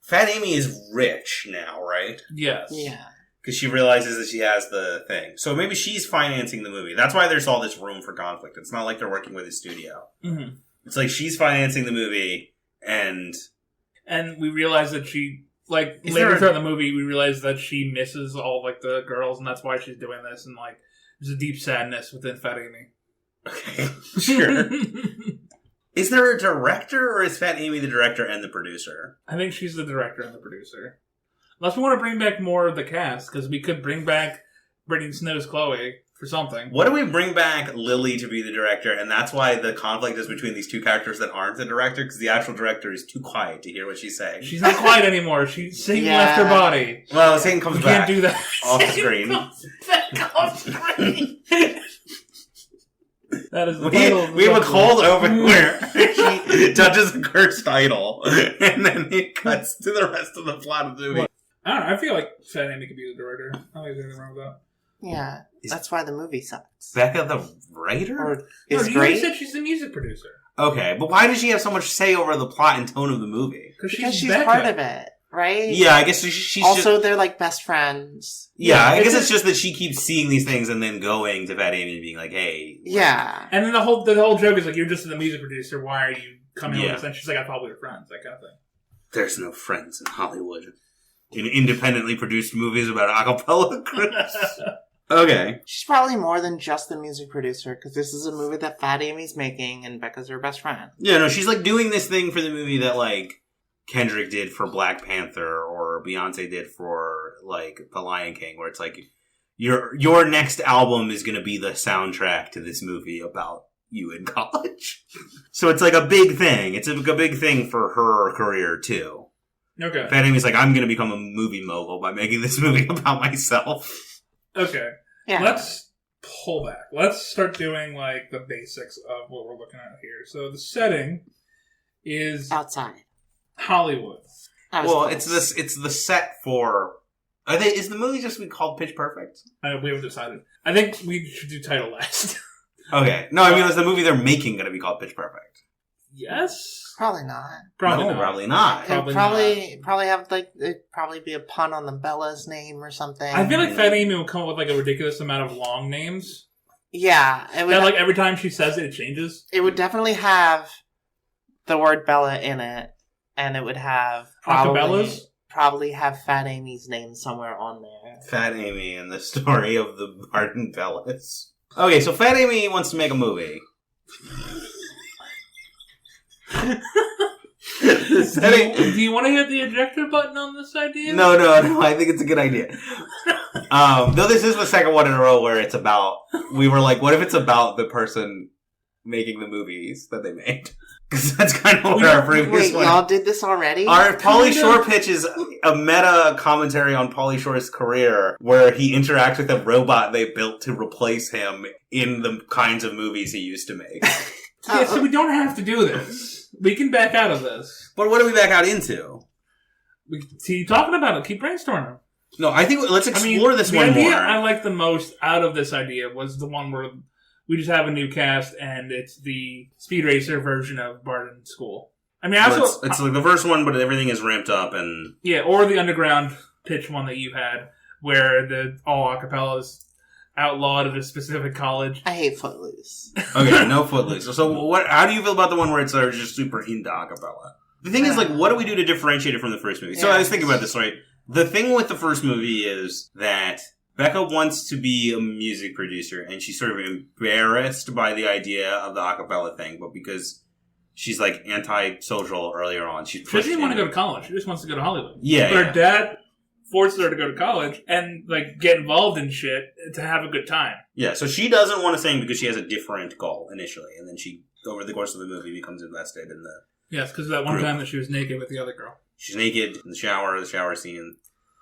Fat Amy is rich now, right? Yes. Yeah. Because she realizes that she has the thing. So maybe she's financing the movie. That's why there's all this room for conflict. It's not like they're working with a studio. Mm-hmm. It's like she's financing the movie, and we realize that she... Like, later throughout the movie, we realize that she misses all, like, the girls, and that's why she's doing this, and, like, there's a deep sadness within Fat Amy. Okay, sure. Is there a director, or is Fat Amy the director and the producer? I think she's the director and the producer. Unless we want to bring back more of the cast, because we could bring back Brittany Snow's Chloe for something. What if we bring back Lily to be the director, and that's why the conflict is between these two characters that aren't the director, because the actual director is too quiet to hear what she's saying. She's not quiet anymore. Satan left her body. Well, Satan comes back. We can't do that. Off screen. Back off screen. That is the title. We have a cold open where she touches a cursed idol, and then it cuts to the rest of the plot of the movie. I don't know. I feel like Fat Amy could be the director. I don't think there's anything wrong with that. Yeah, that's why the movie sucks. Becca the writer? Or is you great. said she's the music producer. Okay, but why does she have so much say over the plot and tone of the movie? Because she's Becca. part of it, right? Yeah, I guess she's also, just... they're like best friends. Yeah, I guess it's just that she keeps seeing these things and then going to Fat Amy and being like, hey... Yeah. And then the whole joke is like, you're just the music producer, why are you coming over this? And she's like, I thought we were friends, that kind of thing. There's no friends in Hollywood. In independently produced movies about acapella groups. Okay. She's probably more than just the music producer, because this is a movie that Fat Amy's making, and Becca's her best friend. Yeah, no, she's like doing this thing for the movie that like Kendrick did for Black Panther or Beyonce did for like The Lion King, where it's like your next album is going to be the soundtrack to this movie about you in college. So it's like a big thing. It's a big thing for her career too. Okay. Fat Amy's like, I'm going to become a movie mogul by making this movie about myself. Okay. Yeah. Let's pull back. Let's start doing like the basics of what we're looking at here. So the setting is outside Hollywood. Well, it's the set for. Is the movie just called Pitch Perfect? We haven't decided. I think we should do title last. Okay. No, I mean, is the movie they're making going to be called Pitch Perfect? Yes. Probably not. Probably no, not. Probably not. Probably have like it'd probably be a pun on the Bella's name or something. I feel like Fat Amy will come up with like a ridiculous amount of long names. Yeah, it would. That like every time she says it, it changes. It would definitely have the word Bella in it, and it would have probably have Fat Amy's name somewhere on there. Fat Amy and the story of the Barton Bellas. Okay, so Fat Amy wants to make a movie. Do you want to hit the ejector button on this idea? No. I think it's a good idea. Though this is the second one in a row where it's about. We were like, what if it's about the person making the movies that they made? Because that's kind of what our previous one. Y'all did this already? Our Pauly Shore pitch is a meta commentary on Pauly Shore's career, where he interacts with a robot they built to replace him in the kinds of movies he used to make. Yeah, so we don't have to do this. We can back out of this. But what do we back out into? We keep talking about it. Keep brainstorming. No, I think let's explore this one more. The idea I liked the most out of this idea was the one where we just have a new cast and it's the Speed Racer version of Barton School. I mean, it's like the first one, but everything is ramped up and... Yeah, or the underground pitch one that you had, where the all acapella is outlawed at a specific college. I hate Footloose. Okay, no Footloose. So how do you feel about the one where it's just super into acapella? The thing is, like, what do we do to differentiate it from the first movie? So I was thinking about this, right? The thing with the first movie is that Becca wants to be a music producer, and she's sort of embarrassed by the idea of the acapella thing, but because she's, like, anti-social earlier on, she doesn't want to go to college. She just wants to go to Hollywood. Yeah. But her dad forces her to go to college and, like, get involved in shit to have a good time. Yeah, so she doesn't want to sing because she has a different goal initially, and then she, over the course of the movie, becomes invested in the... Yes, because of that one time that she was naked with the other girl. She's naked in the shower scene.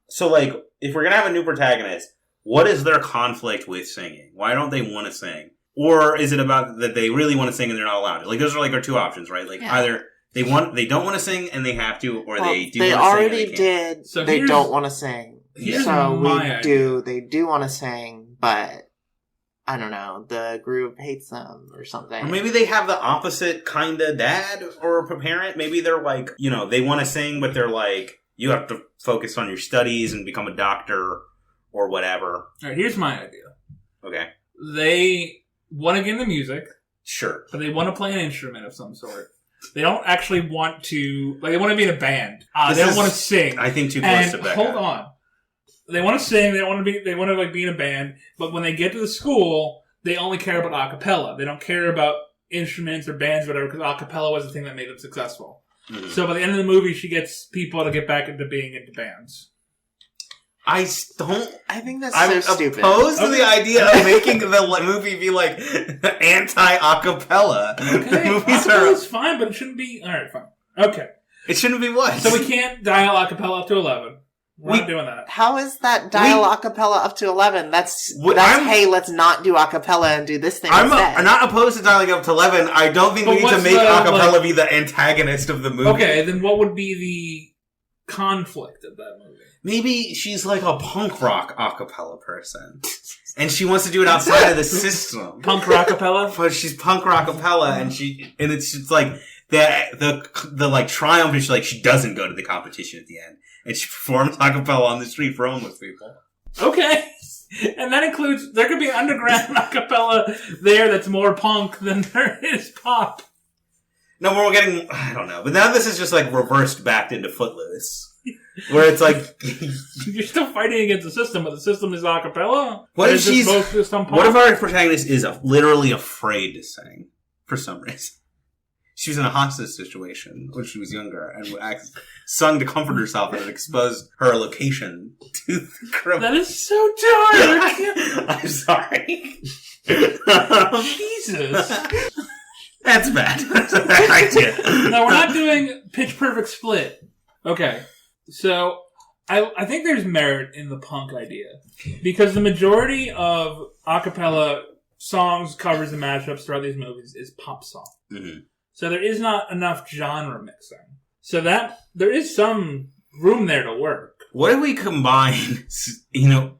So, like, if we're going to have a new protagonist, what is their conflict with singing? Why don't they want to sing? Or is it about that they really want to sing and they're not allowed to? Like, those are, like, our two options, right? Like, either they don't want to sing and they have to, or they do want to sing. They already did. So they don't want to sing. So they do want to sing, but I don't know, the group hates them or something. Or maybe they have the opposite kind of dad or parent. Maybe they're like, they want to sing, but they're like, you have to focus on your studies and become a doctor or whatever. All right, here's my idea. Okay. They want to get into music. Sure. But they want to play an instrument of some sort. They don't actually want to... Like, they want to be in a band. They don't want to sing. I think too close to Becca. Hold on. They want to sing. They want to be in a band. But when they get to the school, they only care about a cappella. They don't care about instruments or bands or whatever, because a cappella was the thing that made them successful. Mm-hmm. So by the end of the movie, she gets people to get back into being into bands. I don't. I think that's I'm so stupid. opposed to the idea of making the movie be like anti-acapella. Okay, The movies acapella's fine, but it shouldn't be... Alright, fine. Okay. It shouldn't be what? So we can't dial acapella up to 11. We're not doing that. How is that dial acapella up to 11? That's I'm- hey, let's not do acapella and do this thing I'm instead. not opposed to dialing up to 11. I don't think But we need to what's make the, acapella like- be the antagonist of the movie. Okay, then what would be the conflict of that movie? Maybe she's like a punk rock acapella person. And she wants to do it outside of the system. Punk rockapella? But she's punk rockapella and it's just like the like triumph is like she doesn't go to the competition at the end. And she performs acapella on the street for homeless people. Okay. And that includes, there could be an underground acapella there that's more punk than there is pop. No, we're getting, I don't know. But now this is just like reversed back into Footloose. Where it's like... You're still fighting against the system, but the system is acapella? What Or if is this she's... both just on pop? What if our protagonist is literally afraid to sing? For some reason. She was in a hostage situation when she was younger and sung to comfort herself and exposed her location to the criminal. That is so dark! I'm sorry. Jesus. That's bad. That's a bad idea. No, we're not doing Pitch Perfect Split. Okay. So, I think there's merit in the punk idea. Because the majority of acapella songs, covers, and mashups throughout these movies is pop song. Mm-hmm. So there is not enough genre mixing. So that, there is some room there to work. What if we combine,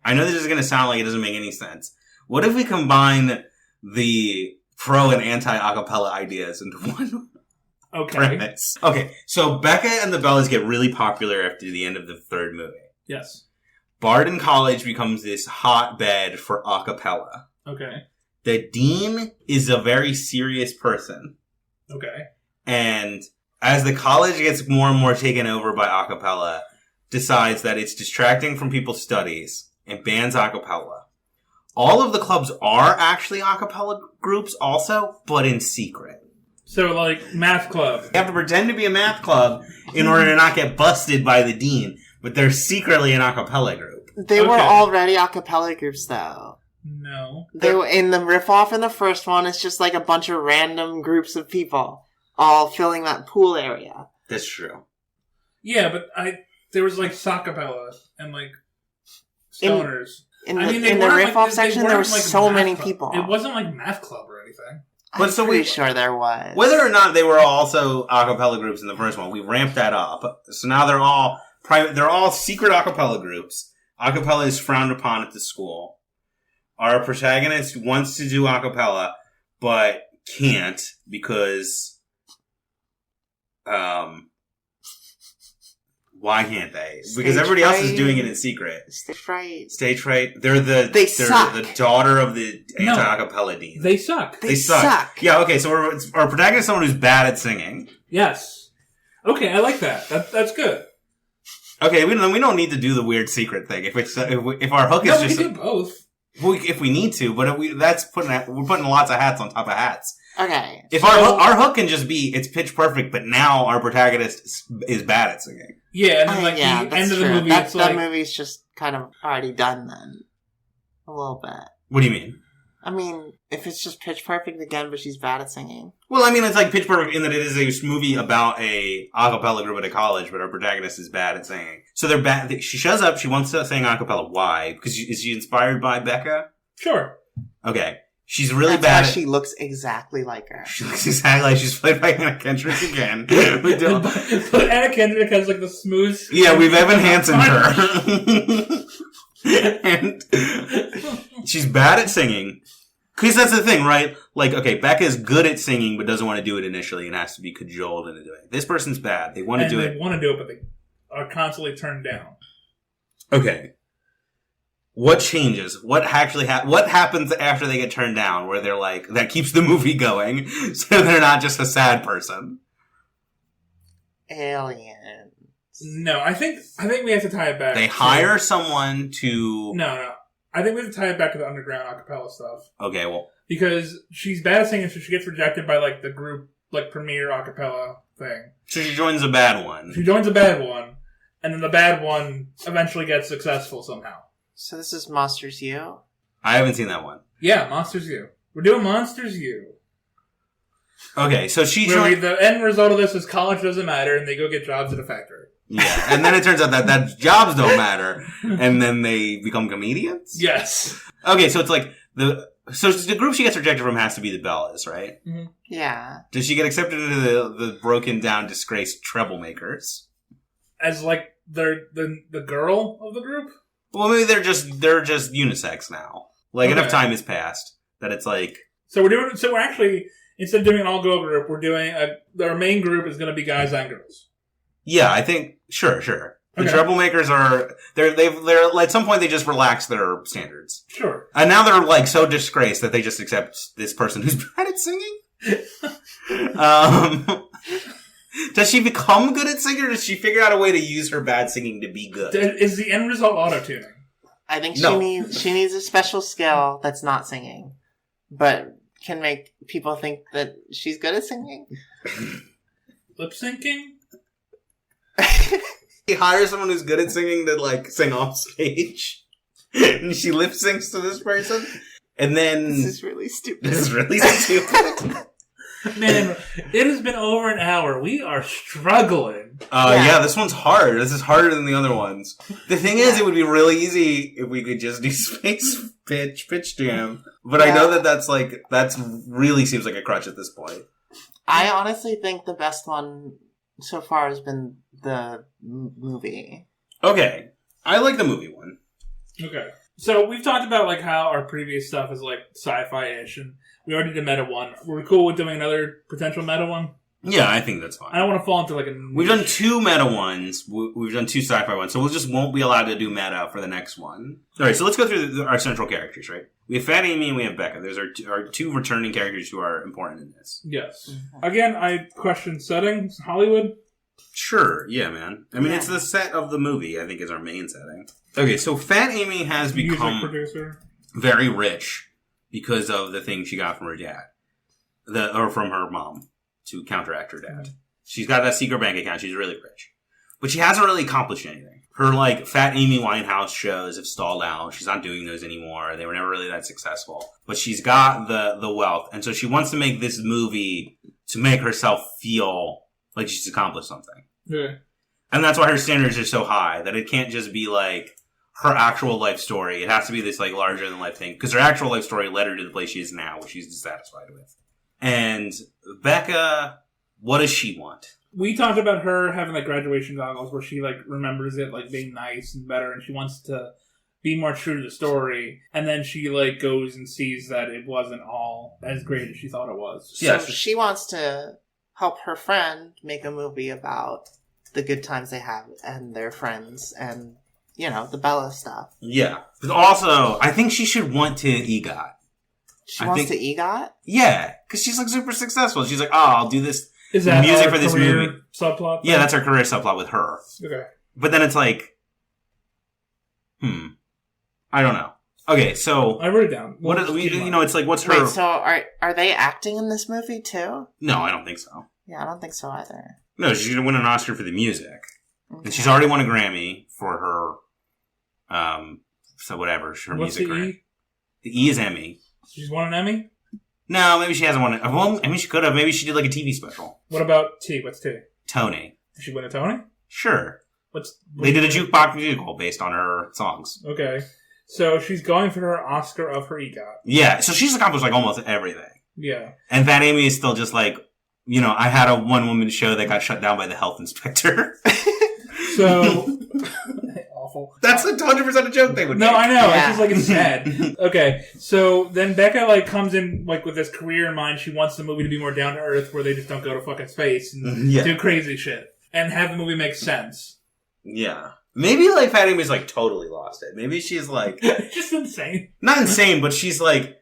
I know this is going to sound like it doesn't make any sense. What if we combine the pro and anti-acapella ideas into one Okay. premise? Okay, so Becca and the Bellas get really popular after the end of the third movie. Yes. Barden College becomes this hotbed for acapella. Okay. The dean is a very serious person. Okay. And as the college gets more and more taken over by acapella, decides that it's distracting from people's studies and bans acapella. All of the clubs are actually acapella groups also, but in secret. So, like, math club. They have to pretend to be a math club in order to not get busted by the dean, but they're secretly an acapella group. They were Okay. already acapella groups, though. No. They were in the riff-off in the first one. It's just like a bunch of random groups of people all filling that pool area. That's true. Yeah, but there was, like, sockapella and, like, stoners. In I mean, the, they in the weren't riff-off like, they section, there were weren't like so math many club. people. It wasn't like math club or anything. I'm So pretty we- sure there was. Whether or not they were also acapella groups in the first one, we ramped that up. So now they're all private. They're all secret acapella groups. Acapella is frowned upon at the school. Our protagonist wants to do acapella, but can't because, why can't they? Because Stage everybody else is fright. doing it in secret. Stage fright. Stage fright. They're suck. the daughter of the No. anti-acapella dean. They suck. They suck. Yeah. Okay. So our protagonist is someone who's bad at singing. Yes. Okay, I like that. That's good. Okay, we don't need to do the weird secret thing. If our hook is No, we just can do both. if we need to, but we're putting lots of hats on top of hats. Okay. If So- our hook can just be it's pitch perfect, but now our protagonist is bad at singing. Yeah, and then like yeah, the that's end of the true. movie, That it's like movie's just kind of already done then. A little bit. What do you mean? I mean, if it's just pitch perfect again, but she's bad at singing. Well, I mean, it's like pitch perfect in that it is a movie about a acapella group at a college, but our protagonist is bad at singing. So they're bad. She shows up. She wants to sing acapella. Why? Because is she inspired by Becca? sure. Okay. She's really That's bad why at... she looks exactly like her. She looks exactly like she's played by Anna Kendrick again. But Anna Kendrick has like the smooth. Yeah, we've Evan Hansen her. And she's bad at singing. Because that's the thing, right? Like, okay, Becca's good at singing, but doesn't want to do it initially and has to be cajoled into doing it. This person's bad. They want to do They it. want to do it, but they are constantly turned down. Okay. What changes? What actually what happens after they get turned down where they're like, that keeps the movie going so they're not just a sad person? Alien. No, I think we have to tie it back. They to- hire someone to... No. I think we have to tie it back to the underground acapella stuff. Okay, well... Because she's bad at singing, so she gets rejected by like the group, like premiere acapella thing. So she joins a bad one. She joins a bad one, and then the bad one eventually gets successful somehow. So this is Monsters U? I haven't seen that one. Yeah, Monsters U. We're doing Monsters U. Okay, so the end result of this is college doesn't matter, and they go get jobs at a factory. Yeah, and then it turns out that jobs don't matter, and then they become comedians? Yes. Okay, so it's like, so the group she gets rejected from has to be the Bellas, right? Mm-hmm. Yeah. Does she get accepted into the broken down, disgraced troublemakers? As like the girl of the group? Well, maybe they're just unisex now. Like, enough time has passed that it's like... So we're actually, instead of doing an all-girl group, we're doing our main group is going to be guys and girls. Yeah, I think, sure. The Okay. troublemakers are, they're, at some point they just relax their standards. Sure. And now they're like so disgraced that they just accept this person who's bad at singing. Does she become good at singing, or does she figure out a way to use her bad singing to be good? Is the end result auto-tuning? I think No. she needs a special skill that's not singing, but can make people think that she's good at singing. Lip syncing? She hires someone who's good at singing to like sing off stage, and she lip syncs to this person, and then This is really stupid. this is really stupid. Man, it has been over an hour. We are struggling. Yeah, this one's hard. This is harder than the other ones. The thing is, it would be really easy if we could just do space pitch jam. But I know that's really seems like a crutch at this point. I honestly think the best one so far has been the movie. Okay. I like the movie one. Okay. So we've talked about like how our previous stuff is like sci-fi-ish, and we already did meta one. We're cool with doing another potential meta one? Yeah, I think that's fine. I don't want to fall into like a... We've done 2 meta ones. We've done 2 sci-fi ones. So we just won't be allowed to do meta for the next one. Alright, so let's go through our central characters, right? We have Fat Amy and we have Becca. Those are our 2 returning characters who are important in this. Yes. Again, I question settings. Hollywood? Sure, yeah, man. I mean, Yeah. it's the set of the movie, I think, is our main setting. Okay, so Fat Amy has Music become producer? very rich because of the thing she got from her dad. Or from her mom to counteract her dad. She's got that secret bank account. She's really rich. But she hasn't really accomplished anything. Her, like, Fat Amy Winehouse shows have stalled out. She's not doing those anymore. They were never really that successful. But she's got the wealth. And so she wants to make this movie to make herself feel like she's accomplished something. Yeah. And that's why her standards are so high, that it can't just be, like, her actual life story. It has to be this, like, larger-than-life thing. Because her actual life story led her to the place she is now, which she's dissatisfied with. And Becca, what does she want? We talked about her having like graduation goggles where she like remembers it like being nice and better, and she wants to be more true to the story, and then she like goes and sees that it wasn't all as great as she thought it was. So Yeah, she wants to help her friend make a movie about the good times they have and their friends and, you know, the Bella stuff. Yeah. But also, I think she should want to EGOT. She wants to EGOT? Yeah, because she's like super successful. She's like, oh, I'll do this Is that music our for this career movie. subplot? Yeah, that's her career subplot with her. Okay. But then it's like, I don't know. Okay, so I wrote it down. what is, you know, it's like, what's her? Wait, so are they acting in this movie too? No, I don't think so. Yeah, I don't think so either. No, she's gonna win an Oscar for the music, Okay. and she's already won a Grammy for her, so whatever, her What's music. the Grammy. E? The E is Emmy. She's won an Emmy? No, maybe she hasn't won it. Well, I mean, she could have. Maybe she did like a TV special. What about T? What's T? Tony. Did she win a Tony? Sure. What's They did a jukebox musical based on her songs. Okay. So she's going for her Oscar of her EGOT. Yeah, so she's accomplished like almost everything. Yeah. And Fat Amy is still just like, you know, I had a one-woman show that got shut down by the health inspector. So awful. That's 100% a joke they would No, make. I know. Yeah. It's just like it's sad. Okay, so then Becca like comes in like with this career in mind. She wants the movie to be more down to earth, where they just don't go to fucking space and Yeah. do crazy shit, and have the movie make sense. Yeah. Maybe like Fat Amy's like totally lost it. Maybe she's like, It's just insane. not insane, but she's like,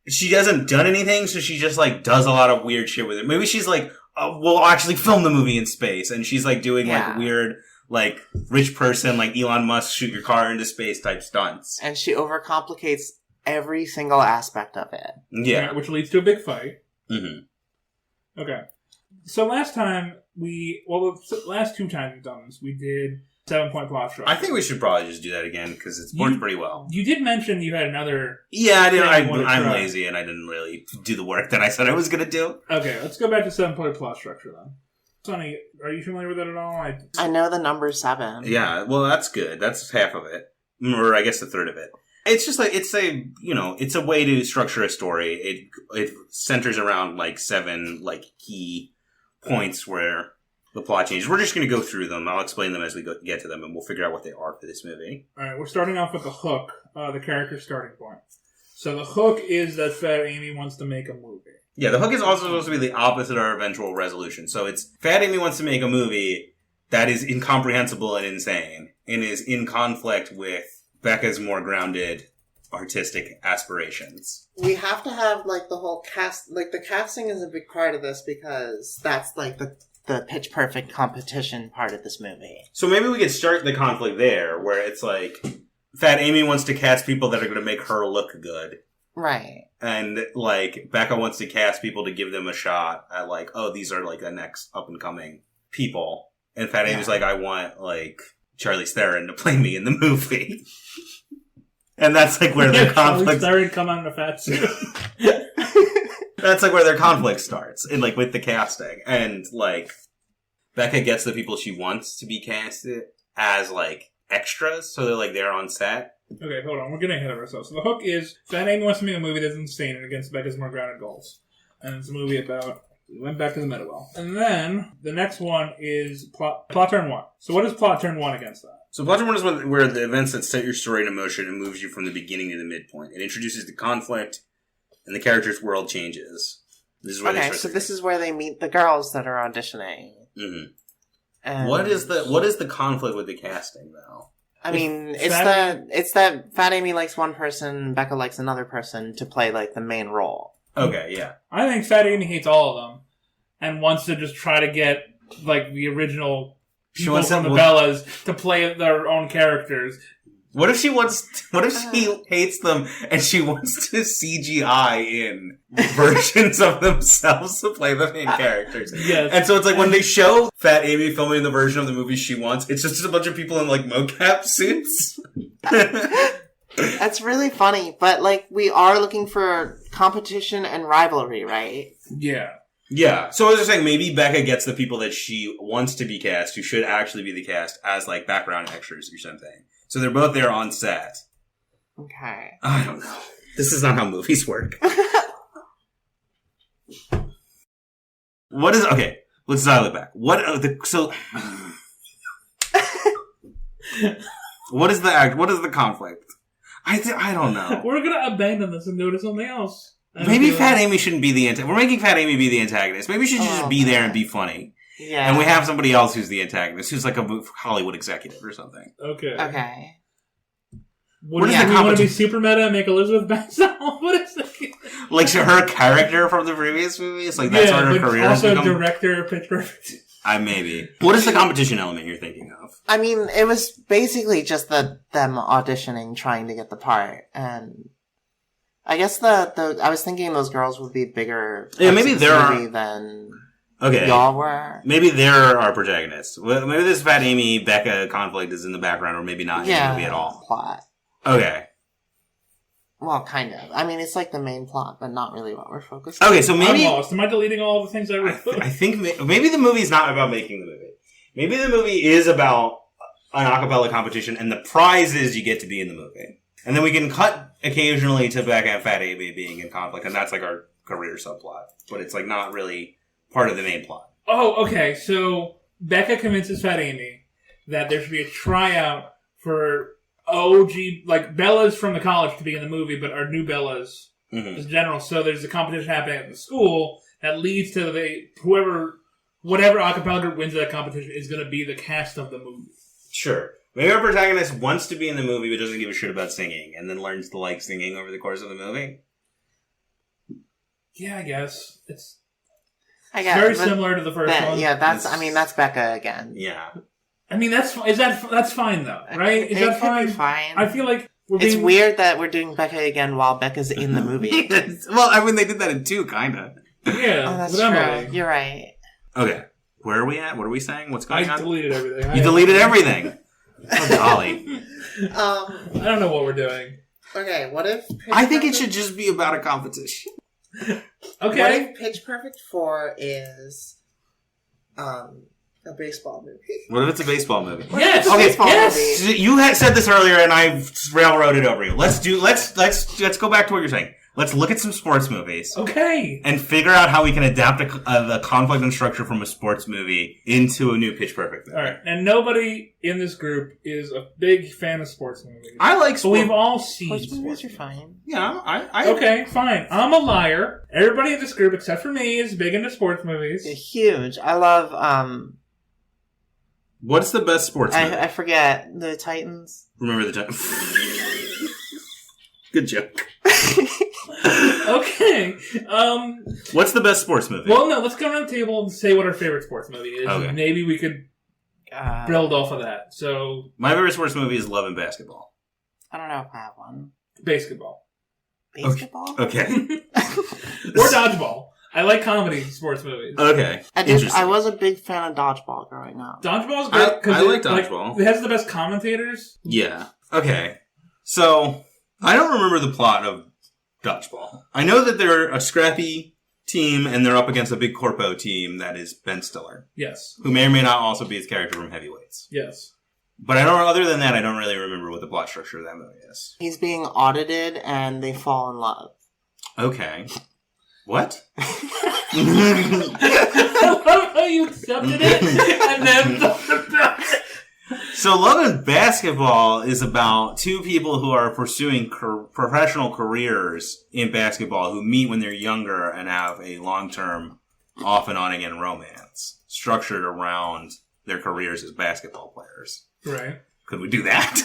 she hasn't done anything, so she just like does a lot of weird shit with it. Maybe she's like, we'll actually film the movie in space, and she's like doing like weird, like rich person, like Elon Musk shoot your car into space type stunts. And she overcomplicates every single aspect of it. Yeah. Which leads to a big fight. Mm-hmm. Okay. So last time the last 2 times we've done this, we did 7-point plot structure. I think we should probably just do that again because it's worked pretty well. You did mention you had another. Yeah, I did. I'm lazy and I didn't really do the work that I said I was going to do. Okay, let's go back to 7-point plot structure then. Sonny, are you familiar with that at all? I know the number 7. Yeah, well, that's good. That's half of it, or I guess a third of it. It's just like it's a way to structure a story. It centers around like 7 like key points where the plot changes. We're just going to go through them. I'll explain them as we get to them, and we'll figure out what they are for this movie. All right, we're starting off with the hook, the character's starting point. So the hook is that Fat Amy wants to make a movie. Yeah, the hook is also supposed to be the opposite of our eventual resolution. So it's Fat Amy wants to make a movie that is incomprehensible and insane, and is in conflict with Becca's more grounded artistic aspirations. We have to have like the whole cast, like the casting is a big part of this because that's like the pitch perfect competition part of this movie. So maybe we could start the conflict there, where it's like Fat Amy wants to cast people that are going to make her look good. Right. And like Becca wants to cast people to give them a shot at like, oh, these are like the next up and coming people. And Fat Amy's like, I want like Charlize Theron to play me in the movie. And that's like where their conflict. Charlize Theron come on in a fat suit. That's like where their conflict starts, and like with the casting, and like Becca gets the people she wants to be casted as like extras, so they're like there on set. Okay, hold on, we're getting ahead of ourselves. So the hook is Fat Amy wants to make a movie that's insane and against Becca's more grounded goals, and it's a movie about we went back to the Meadowell. And then the next one is plot turn 1. So what is plot turn 1 against that? So plot turn 1 is where the events that set your story in motion and moves you from the beginning to the midpoint. It introduces the conflict, and the character's world changes. This is where this is where they meet the girls that are auditioning. Mm-hmm. And what is the conflict with the casting, though? I mean, it's that Fat Amy likes one person, Becca likes another person to play like the main role. Okay, yeah. I think Fat Amy hates all of them and wants to just try to get like the original people from the Bellas to play their own characters. What if she hates them and she wants to CGI in versions of themselves to play the main characters? Yes. And so it's like when they show Fat Amy filming the version of the movie she wants, it's just a bunch of people in like mocap suits. That's really funny, but like we are looking for competition and rivalry, right? Yeah. Yeah. So I was just saying maybe Becca gets the people that she wants to be cast, who should actually be the cast, as like background extras or something. So they're both there on set. Okay. I don't know. This is not how movies work. Okay, let's dial it back. What is the conflict? I don't know. We're gonna abandon this and go to something else. Maybe Fat Amy shouldn't be the antagonist. We're making Fat Amy be the antagonist. Maybe she should just be there and be funny. Yeah. And we have somebody else who's the antagonist, who's like a Hollywood executive or something. Okay. What is you want to be super meta and make Elizabeth Banks? What is it? Like her character from the previous movies? Like that's where her career has become? Also director of Pitch Perfect. Maybe. What is the competition element you're thinking of? I mean, it was basically just them auditioning, trying to get the part, and I guess I was thinking those girls would be bigger. Yeah, maybe there than okay. Y'all were. Maybe they're our protagonists. Maybe this Fat Amy Becca conflict is in the background, or maybe not in the movie at all. Plot. Okay. Well, kind of. I mean, it's like the main plot, but not really what we're focused on. Okay, so maybe... I'm lost. Am I deleting all the things I wrote? I think maybe the movie's not about making the movie. Maybe the movie is about an a cappella competition, and the prize is you get to be in the movie. And then we can cut occasionally to Becca and Fat Amy being in conflict, and that's like our career subplot. But it's like not really part of the main plot. Oh, okay. So Becca convinces Fat Amy that there should be a tryout for OG, like Bellas from the college to be in the movie, but are new Bellas as general. So there's a competition happening at the school that leads to whatever a cappella group wins that competition is going to be the cast of the movie. Sure. Maybe our protagonist wants to be in the movie but doesn't give a shit about singing, and then learns to like singing over the course of the movie. Yeah, I guess it's very similar to the first one. Yeah, that's Becca again. Yeah. I mean, that's fine though, right? Is that fine? Fine. I feel like it's weird that we're doing Becca again while Becca's in the movie. Well, I mean, they did that in 2, kind of. Yeah, that's true. You're right. Okay. Where are we at? What are we saying? What's going I on? deleted everything. You deleted everything. Oh, golly. I don't know what we're doing. Okay, what if... I think it should just be about a competition. Okay. What if Pitch Perfect 4 is a baseball movie? What if it's a baseball movie? Yes. Okay. Baseball Yes. movie. You had said this earlier, and I railroaded over you. Let's go back to what you're saying. Let's look at some sports movies Okay. and figure out how we can adapt the conflict and structure from a sports movie into a new Pitch Perfect movie. All right. And nobody in this group is a big fan of sports movies. I like But sports. we've all seen Sports sports movies are movies. fine. Yeah, I Okay, fine. I'm a liar. Everybody in this group, except for me, is big into sports movies. They're huge. I love, What's the best sports movie? I forget, the Titans. Remember the time. Good joke. Okay. What's the best sports movie? Well, no, let's go around the table and say what our favorite sports movie is. Okay. And maybe we could build off of that. So, My favorite sports movie is Love and Basketball. I don't know if I have one. basketball. Basketball? Okay. Or dodgeball. I like comedy sports movies. Okay. I was a big fan of Dodgeball growing up. Dodgeball's great because I like Dodgeball. it has the best commentators. Yeah. Okay. So, I don't remember the plot of Dodgeball. I know that they're a scrappy team and they're up against a big corpo team that is Ben Stiller, Yes. who may or may not also be his character from Heavyweights. Yes. But other than that, I don't really remember what the plot structure of that movie is. He's being audited and they fall in love. Okay. What? I love how you accepted it and then thought about it. So Love and Basketball is about two people who are pursuing professional careers in basketball who meet when they're younger and have a long-term off and on again romance structured around their careers as basketball players. Right. Could we do that?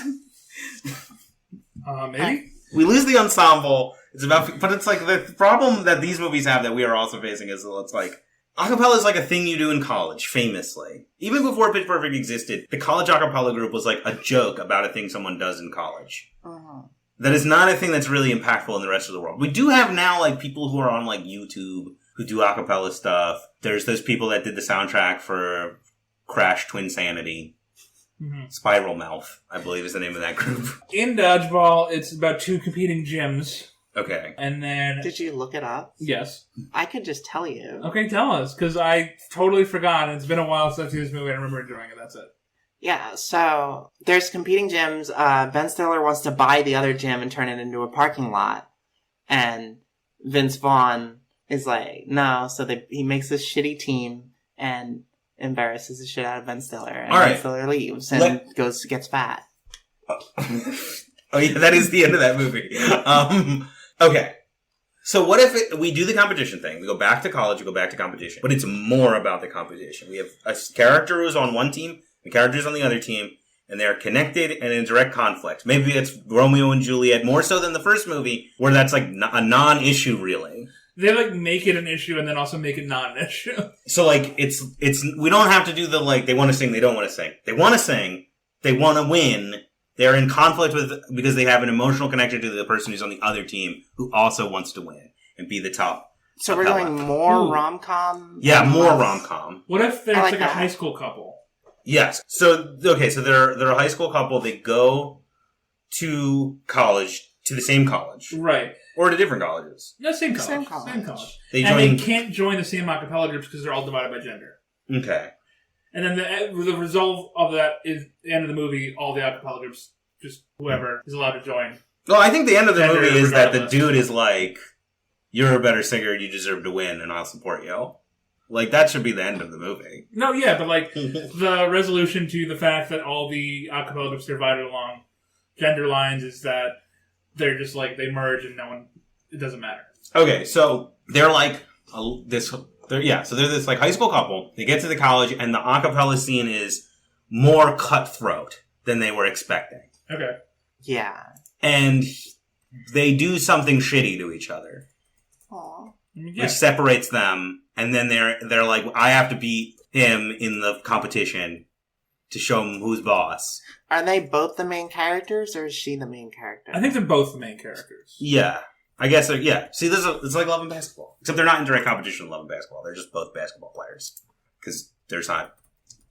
Maybe. We lose the ensemble. But it's like the problem that these movies have that we are also facing is it's like acapella is like a thing you do in college, famously. Even before Pitch Perfect existed, the college acapella group was like a joke about a thing someone does in college. Uh-huh. That is not a thing that's really impactful in the rest of the world. We do have now like people who are on like YouTube who do acapella stuff. There's those people that did the soundtrack for Crash Twin Sanity. Mm-hmm. Spiral Mouth, I believe is the name of that group. In Dodgeball, it's about two competing gyms. Okay. And then... Did you look it up? Yes. I could just tell you. Okay, tell us, because I totally forgot, and it's been a while since I've seen this movie, I remember enjoying it, that's it. Yeah, so there's competing gyms. Ben Stiller wants to buy the other gym and turn it into a parking lot. And Vince Vaughn is like, no, so he makes this shitty team and embarrasses the shit out of Ben Stiller. And Ben Stiller leaves and gets fat. Oh yeah, that is the end of that movie. Okay. So what if we do the competition thing? We go back to college, we go back to competition. But it's more about the competition. We have a character who's on one team, a character who's on the other team, and they're connected and in direct conflict. Maybe it's Romeo and Juliet, more so than the first movie, where that's like a non-issue, really. They like make it an issue and then also make it not an issue. So like, it's we don't have to do the like, they want to sing, they don't want to sing. They want to sing, they want to win. They're in conflict because they have an emotional connection to the person who's on the other team who also wants to win and be the top. So we're going more rom-com? Yeah, more rom-com. What if there's like a that. high school couple? Yes. So, okay, so they're a high school couple. They go to college, to the same college. Right. Or to different colleges. No, same college. Same college. Same college. They and join... they can't join the same acapella groups because they're all divided by gender. Okay. And then the result of that is, the end of the movie, all the acapella groups, just whoever is allowed to join. Well, I think the end of the Gender movie is that the regardless. dude is like, you're a better singer, you deserve to win, and I'll support you. Like, that should be the end of the movie. No, yeah, but like, the resolution to the fact that all the acapella groups are divided along gender lines is that they're just like, they merge and it doesn't matter. Okay, so they're like, so they're this like high school couple. They get to the college, and the acapella scene is more cutthroat than they were expecting. Okay. Yeah. And they do something shitty to each other, Aww. Yeah. which separates them. And then they're like, I have to beat him in the competition to show him who's boss. Are they both the main characters, or is she the main character? I think they're both the main characters. Yeah. I guess, yeah. See, it's like Love and Basketball. Except they're not in direct competition with Love and Basketball. They're just both basketball players. Because there's not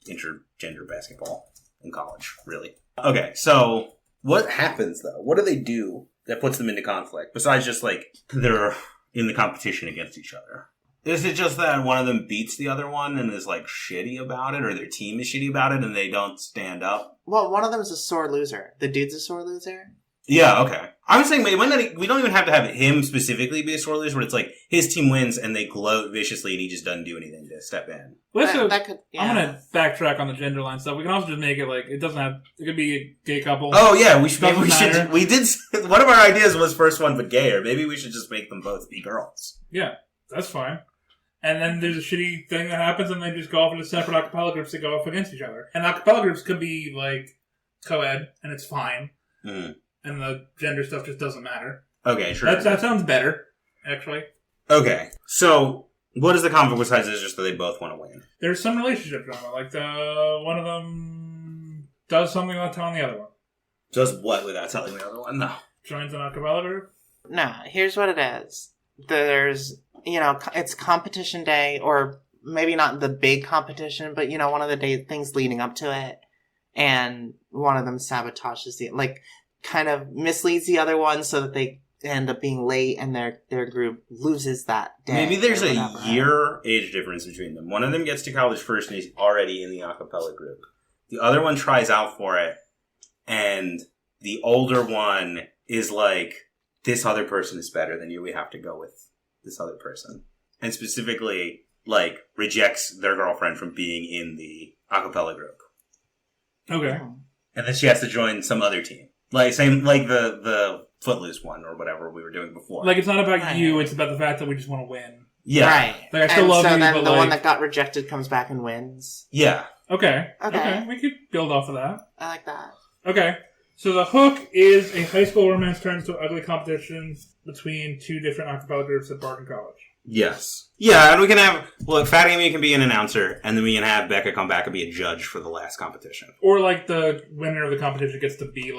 intergender basketball in college, really. Okay, so what happens, though? What do they do that puts them into conflict, besides just, like, they're in the competition against each other? Is it just that one of them beats the other one and is, like, shitty about it, or their team is shitty about it and they don't stand up? Well, one of them is a sore loser. The dude's a sore loser? Yeah, okay. I was saying, we don't even have to have him specifically be a sore loser, but it's like his team wins and they gloat viciously and he just doesn't do anything to step in. I'm Yeah. going to backtrack on the gender line stuff. We can also just make it like, it could be a gay couple. Oh, yeah, one of our ideas was first one but gay, or maybe we should just make them both be girls. Yeah, that's fine. And then there's a shitty thing that happens and they just go off into separate a cappella groups that go off against each other. And a cappella groups could be like co-ed and it's fine. Mm. And the gender stuff just doesn't matter. Okay, sure. That sounds better, actually. Okay, so what is the conflict besides it's just that they both want to win? There's some relationship drama. Like, one of them does something without telling the other one. Does what without telling the other one? No. Joins an a cappella group? No, here's what it is. There's, it's competition day, or maybe not the big competition, but, one of the things leading up to it. And one of them sabotages kind of misleads the other one so that they end up being late and their group loses that day. Maybe there's a year age difference between them. One of them gets to college first and he's already in the a cappella group. The other one tries out for it and the older one is like, this other person is better than you. We have to go with this other person. And specifically, rejects their girlfriend from being in the a cappella group. Okay. And then she has to join some other team. The Footloose one or whatever we were doing before. Like, it's not about you, it's about the fact that we just want to win. Yeah. Right. Like, I still love you, then but the one that got rejected comes back and wins. Yeah. Okay. Okay. We could build off of that. I like that. Okay. So the hook is a high school romance turns to an ugly competition between two different a cappella groups at Barton College. Yes. Yeah, and we can have... Look, Fat Amy can be an announcer, and then we can have Becca come back and be a judge for the last competition. Or, the winner of the competition gets to be,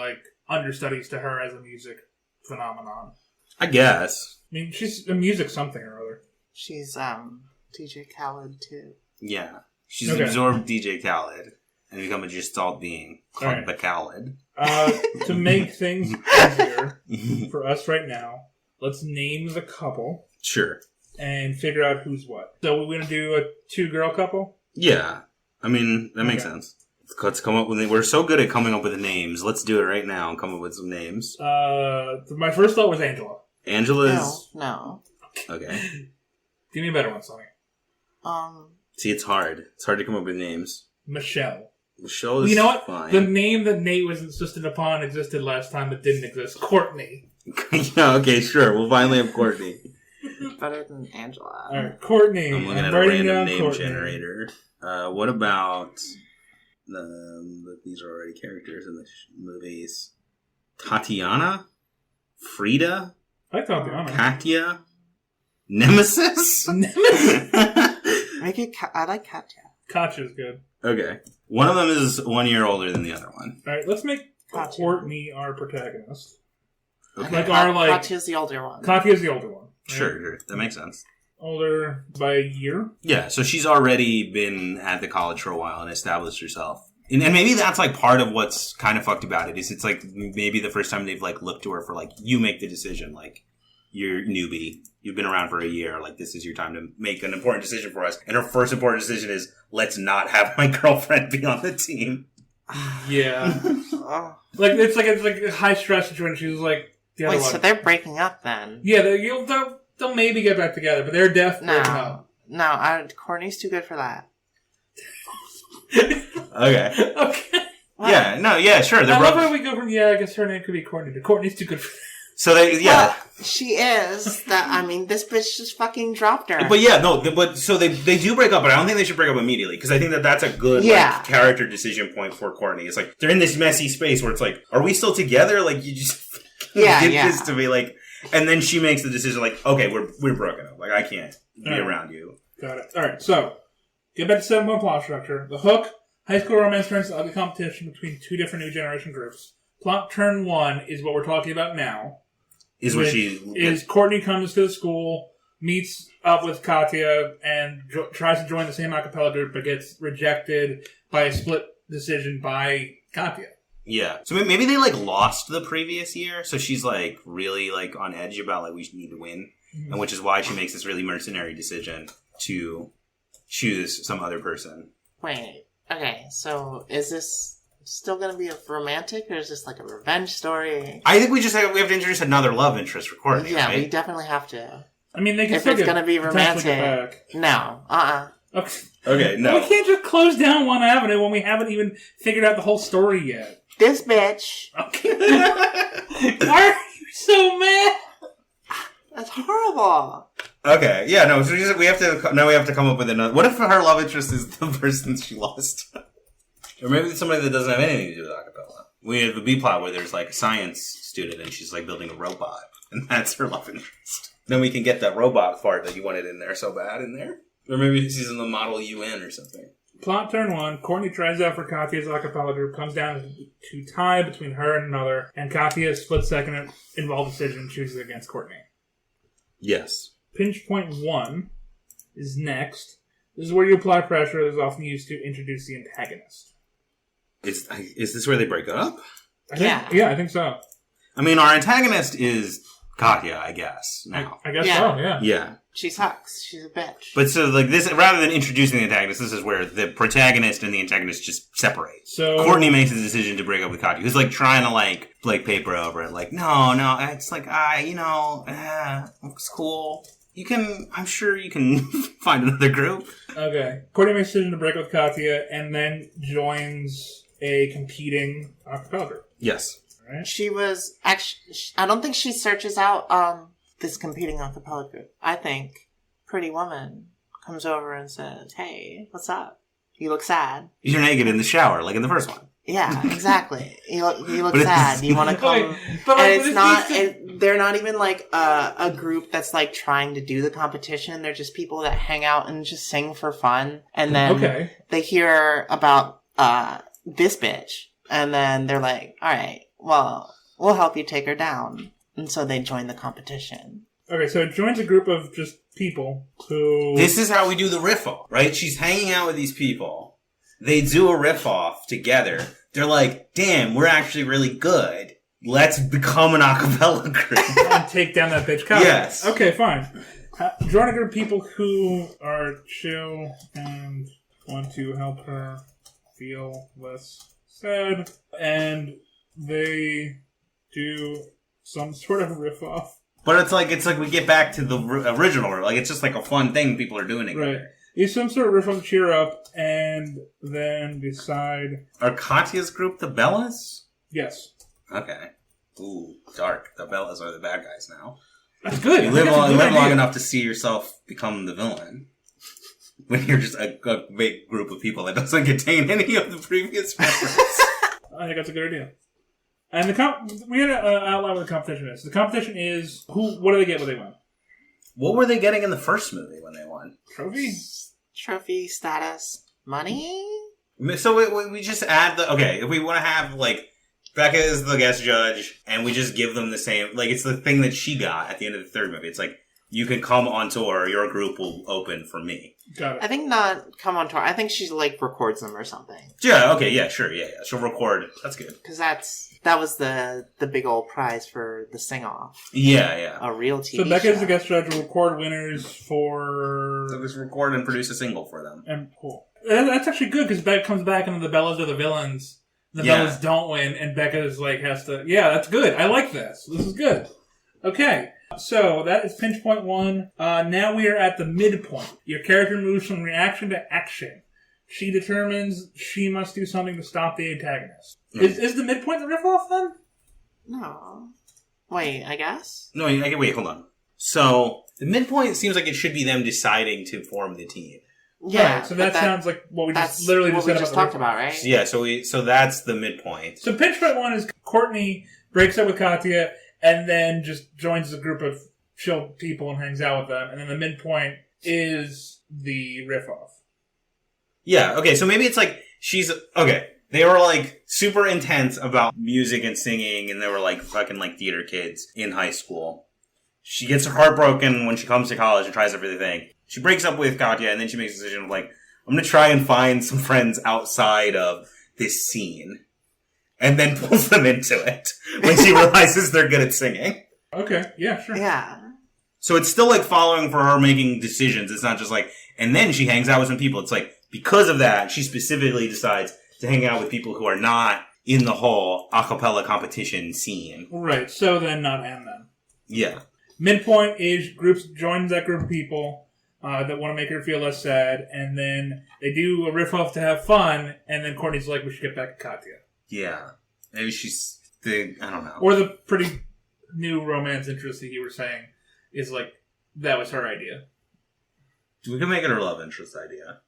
understudies to her as a music phenomenon. I guess. I mean, she's a music something or other. She's, DJ Khaled, too. Yeah. She's absorbed DJ Khaled and become a gestalt being called Khaled. To make things easier for us right now, let's name the couple. Sure. And figure out who's what. So we're going to do a two-girl couple? Yeah. I mean, that makes sense. Let's come up with... We're so good at coming up with names. Let's do it right now and come up with some names. My first thought was Angela. Angela's... No. Okay. Give me a better one, Sonny. See, it's hard. It's hard to come up with names. Michelle. Michelle is You know what? fine. The name that Nate was insistent upon existed last time but didn't exist. Courtney. Yeah, okay, sure. We'll finally have Courtney. Better than Angela. Alright, Courtney. I'm looking at a random name generator. What about... these are already characters in the movies. Tatiana? Frida? I like Tatiana. Katya? Nemesis? Nemesis? Make it... I like Katya. Katya's good. Okay. One of them is 1 year older than the other one. Alright, let's make Katya. Courtney our protagonist. Okay. Okay. Katya's the older one. Katya's the older one. Right? Sure. That makes sense. Older by a year? Yeah, so she's already been at the college for a while and established herself. And maybe that's part of what's kind of fucked about it is it's maybe the first time they've looked to her for you make the decision, you're newbie, you've been around for a year, this is your time to make an important decision for us. And her first important decision is, let's not have my girlfriend be on the team. Yeah. It's a high stress situation. She was the other Wait, one. so they're breaking up then? Yeah, they'll maybe get back together, but they're definitely breaking up. No, Courtney's too good for that. Okay. Okay. What? Yeah, no, yeah, sure. I love how we go from, I guess her name could be Courtney to Courtney's too good for that. So Well, she is. This bitch just fucking dropped her. But yeah, no, so they do break up, but I don't think they should break up immediately, because I think that's a good character decision point for Courtney. It's they're in this messy space where it's are we still together? You just get this to be and then she makes the decision okay, we're broken up. I can't be around you. Got it. Alright, so, get back to 7-point plot structure. The hook, high school romance turns to ugly competition between two different new generation groups. Plot turn 1 is what we're talking about now. Is Courtney Courtney comes to the school meets up with Katya and tries to join the same a cappella group, but gets rejected by a split decision by Katya. Yeah. So maybe they, like, lost the previous year, so she's, like, really, like, on edge about, like, we need to win, and which is why she makes this really mercenary decision to choose some other person. Wait, okay, so is this still going to be a romantic, or is this like a revenge story? I think we have to introduce another love interest for Courtney, Yeah, right? we definitely have to. I mean, they can If still it's get going to be romantic, no, Okay. Okay, no. We can't just close down one avenue when we haven't even figured out the whole story yet. This bitch. Okay. Why are you so mad? That's horrible. Okay, yeah, no, so we have to come up with another... What if her love interest is the person she lost? Or maybe it's somebody that doesn't have anything to do with acapella. We have a B-plot where there's, like, a science student and she's, like, building a robot. And that's her love interest. Then we can get that robot part that you wanted in there so bad in there. Or maybe she's in the Model UN or something. Plot turn 1, Courtney tries out for Katya's a cappella group, comes down to tie between her and another, and Katya's split-second involved decision chooses against Courtney. Yes. Pinch point 1 is next. This is where you apply pressure that is often used to introduce the antagonist. Is this where they break up? I think so. I mean, our antagonist is Katya, I guess, now. I guess Yeah. so, yeah. Yeah. She sucks. She's a bitch. But so, like, this, rather than introducing the antagonist, this is where the protagonist and the antagonist just separate. So Courtney makes the decision to break up with Katya, who's, like, trying to, like paper over it. Like, no, it's like, it's cool. I'm sure you can find another group. Okay. Courtney makes a decision to break up with Katya and then joins a competing a cappella group. Yes. Right? She was actually... I don't think she searches out this competing a cappella group. I think Pretty Woman comes over and says, "Hey, what's up? You look sad." You're naked in the shower, like in the first one. Yeah, exactly. You look But sad. it's- You want to come... But like, And it's not... needs to- And they're not even like a group that's like trying to do the competition. They're just people that hang out and just sing for fun. And then they hear about this bitch. And then they're like, all right, well, we'll help you take her down. And so they join the competition. Okay, so it joins a group of just people who... This is how we do the riff-off, right? She's hanging out with these people. They do a riff-off together. They're like, damn, we're actually really good. Let's become an a cappella group. and take down that bitch Katya. Yes. Okay, fine. Join a group of people who are chill and want to help her feel less sad. And they do some sort of riff-off. But it's like we get back to the original. Like, it's just like a fun thing people are doing together. Right. Use some sort of riff to cheer up, and then decide... Are Katya's group the Bellas? Yes. Okay. Ooh, dark. The Bellas are the bad guys now. That's good. You live long enough to see yourself become the villain. When you're just a big group of people that doesn't contain any of the previous members. I think that's a good idea. And we had an outline what the competition is. The competition is, what do they get when they win? What were they getting in the first movie when they won? Trophy, status, money? So we just add if we want to have, like, Becca is the guest judge, and we just give them the same, like, it's the thing that she got at the end of the third movie. It's like, you can come on tour, your group will open for me. Got it. I think not come on tour. I think she, like, records them or something. Yeah, okay, yeah, sure, yeah. She'll record. That's good. Because that was the big old prize for the sing-off. Yeah. A real TV So Becca show. is the guest judge, will record winners for... So just record and produce a single for them. And cool. That's actually good, because Becca comes back and the Bellas are the villains. The Bellas don't win, and Becca is like, has to... Yeah, that's good. I like this. This is good. Okay. So, that is pinch point 1. Now we are at the midpoint. Your character moves from reaction to action. She determines she must do something to stop the antagonist. Is the midpoint the riff-off, then? No. Wait, I guess? No, wait, hold on. So, the midpoint seems like it should be them deciding to form the team. Yeah. Right, so that sounds like what we just literally just said about talked about, right? Yeah, so that's the midpoint. So pinch point 1 is Courtney breaks up with Katya and then just joins a group of chill people and hangs out with them. And then the midpoint is the riff-off. Yeah, okay, so maybe it's like, they were like super intense about music and singing, and they were like fucking like theater kids in high school. She gets her heart broken when she comes to college and tries everything. She breaks up with Katya, and then she makes a decision of like, I'm going to try and find some friends outside of this scene. And then pulls them into it when she realizes they're good at singing. Okay, yeah, sure. Yeah. So it's still like following for her making decisions. It's not just like, and then she hangs out with some people. It's like, because of that, she specifically decides to hang out with people who are not in the whole a cappella competition scene. Right, so then not and then. Yeah. Midpoint age groups joins that group of people that want to make her feel less sad, and then they do a riff off to have fun, and then Courtney's like, we should get back at Katya. Yeah. Maybe she's I don't know. Or the pretty new romance interest that you were saying is like, that was her idea. We can make it her love interest idea.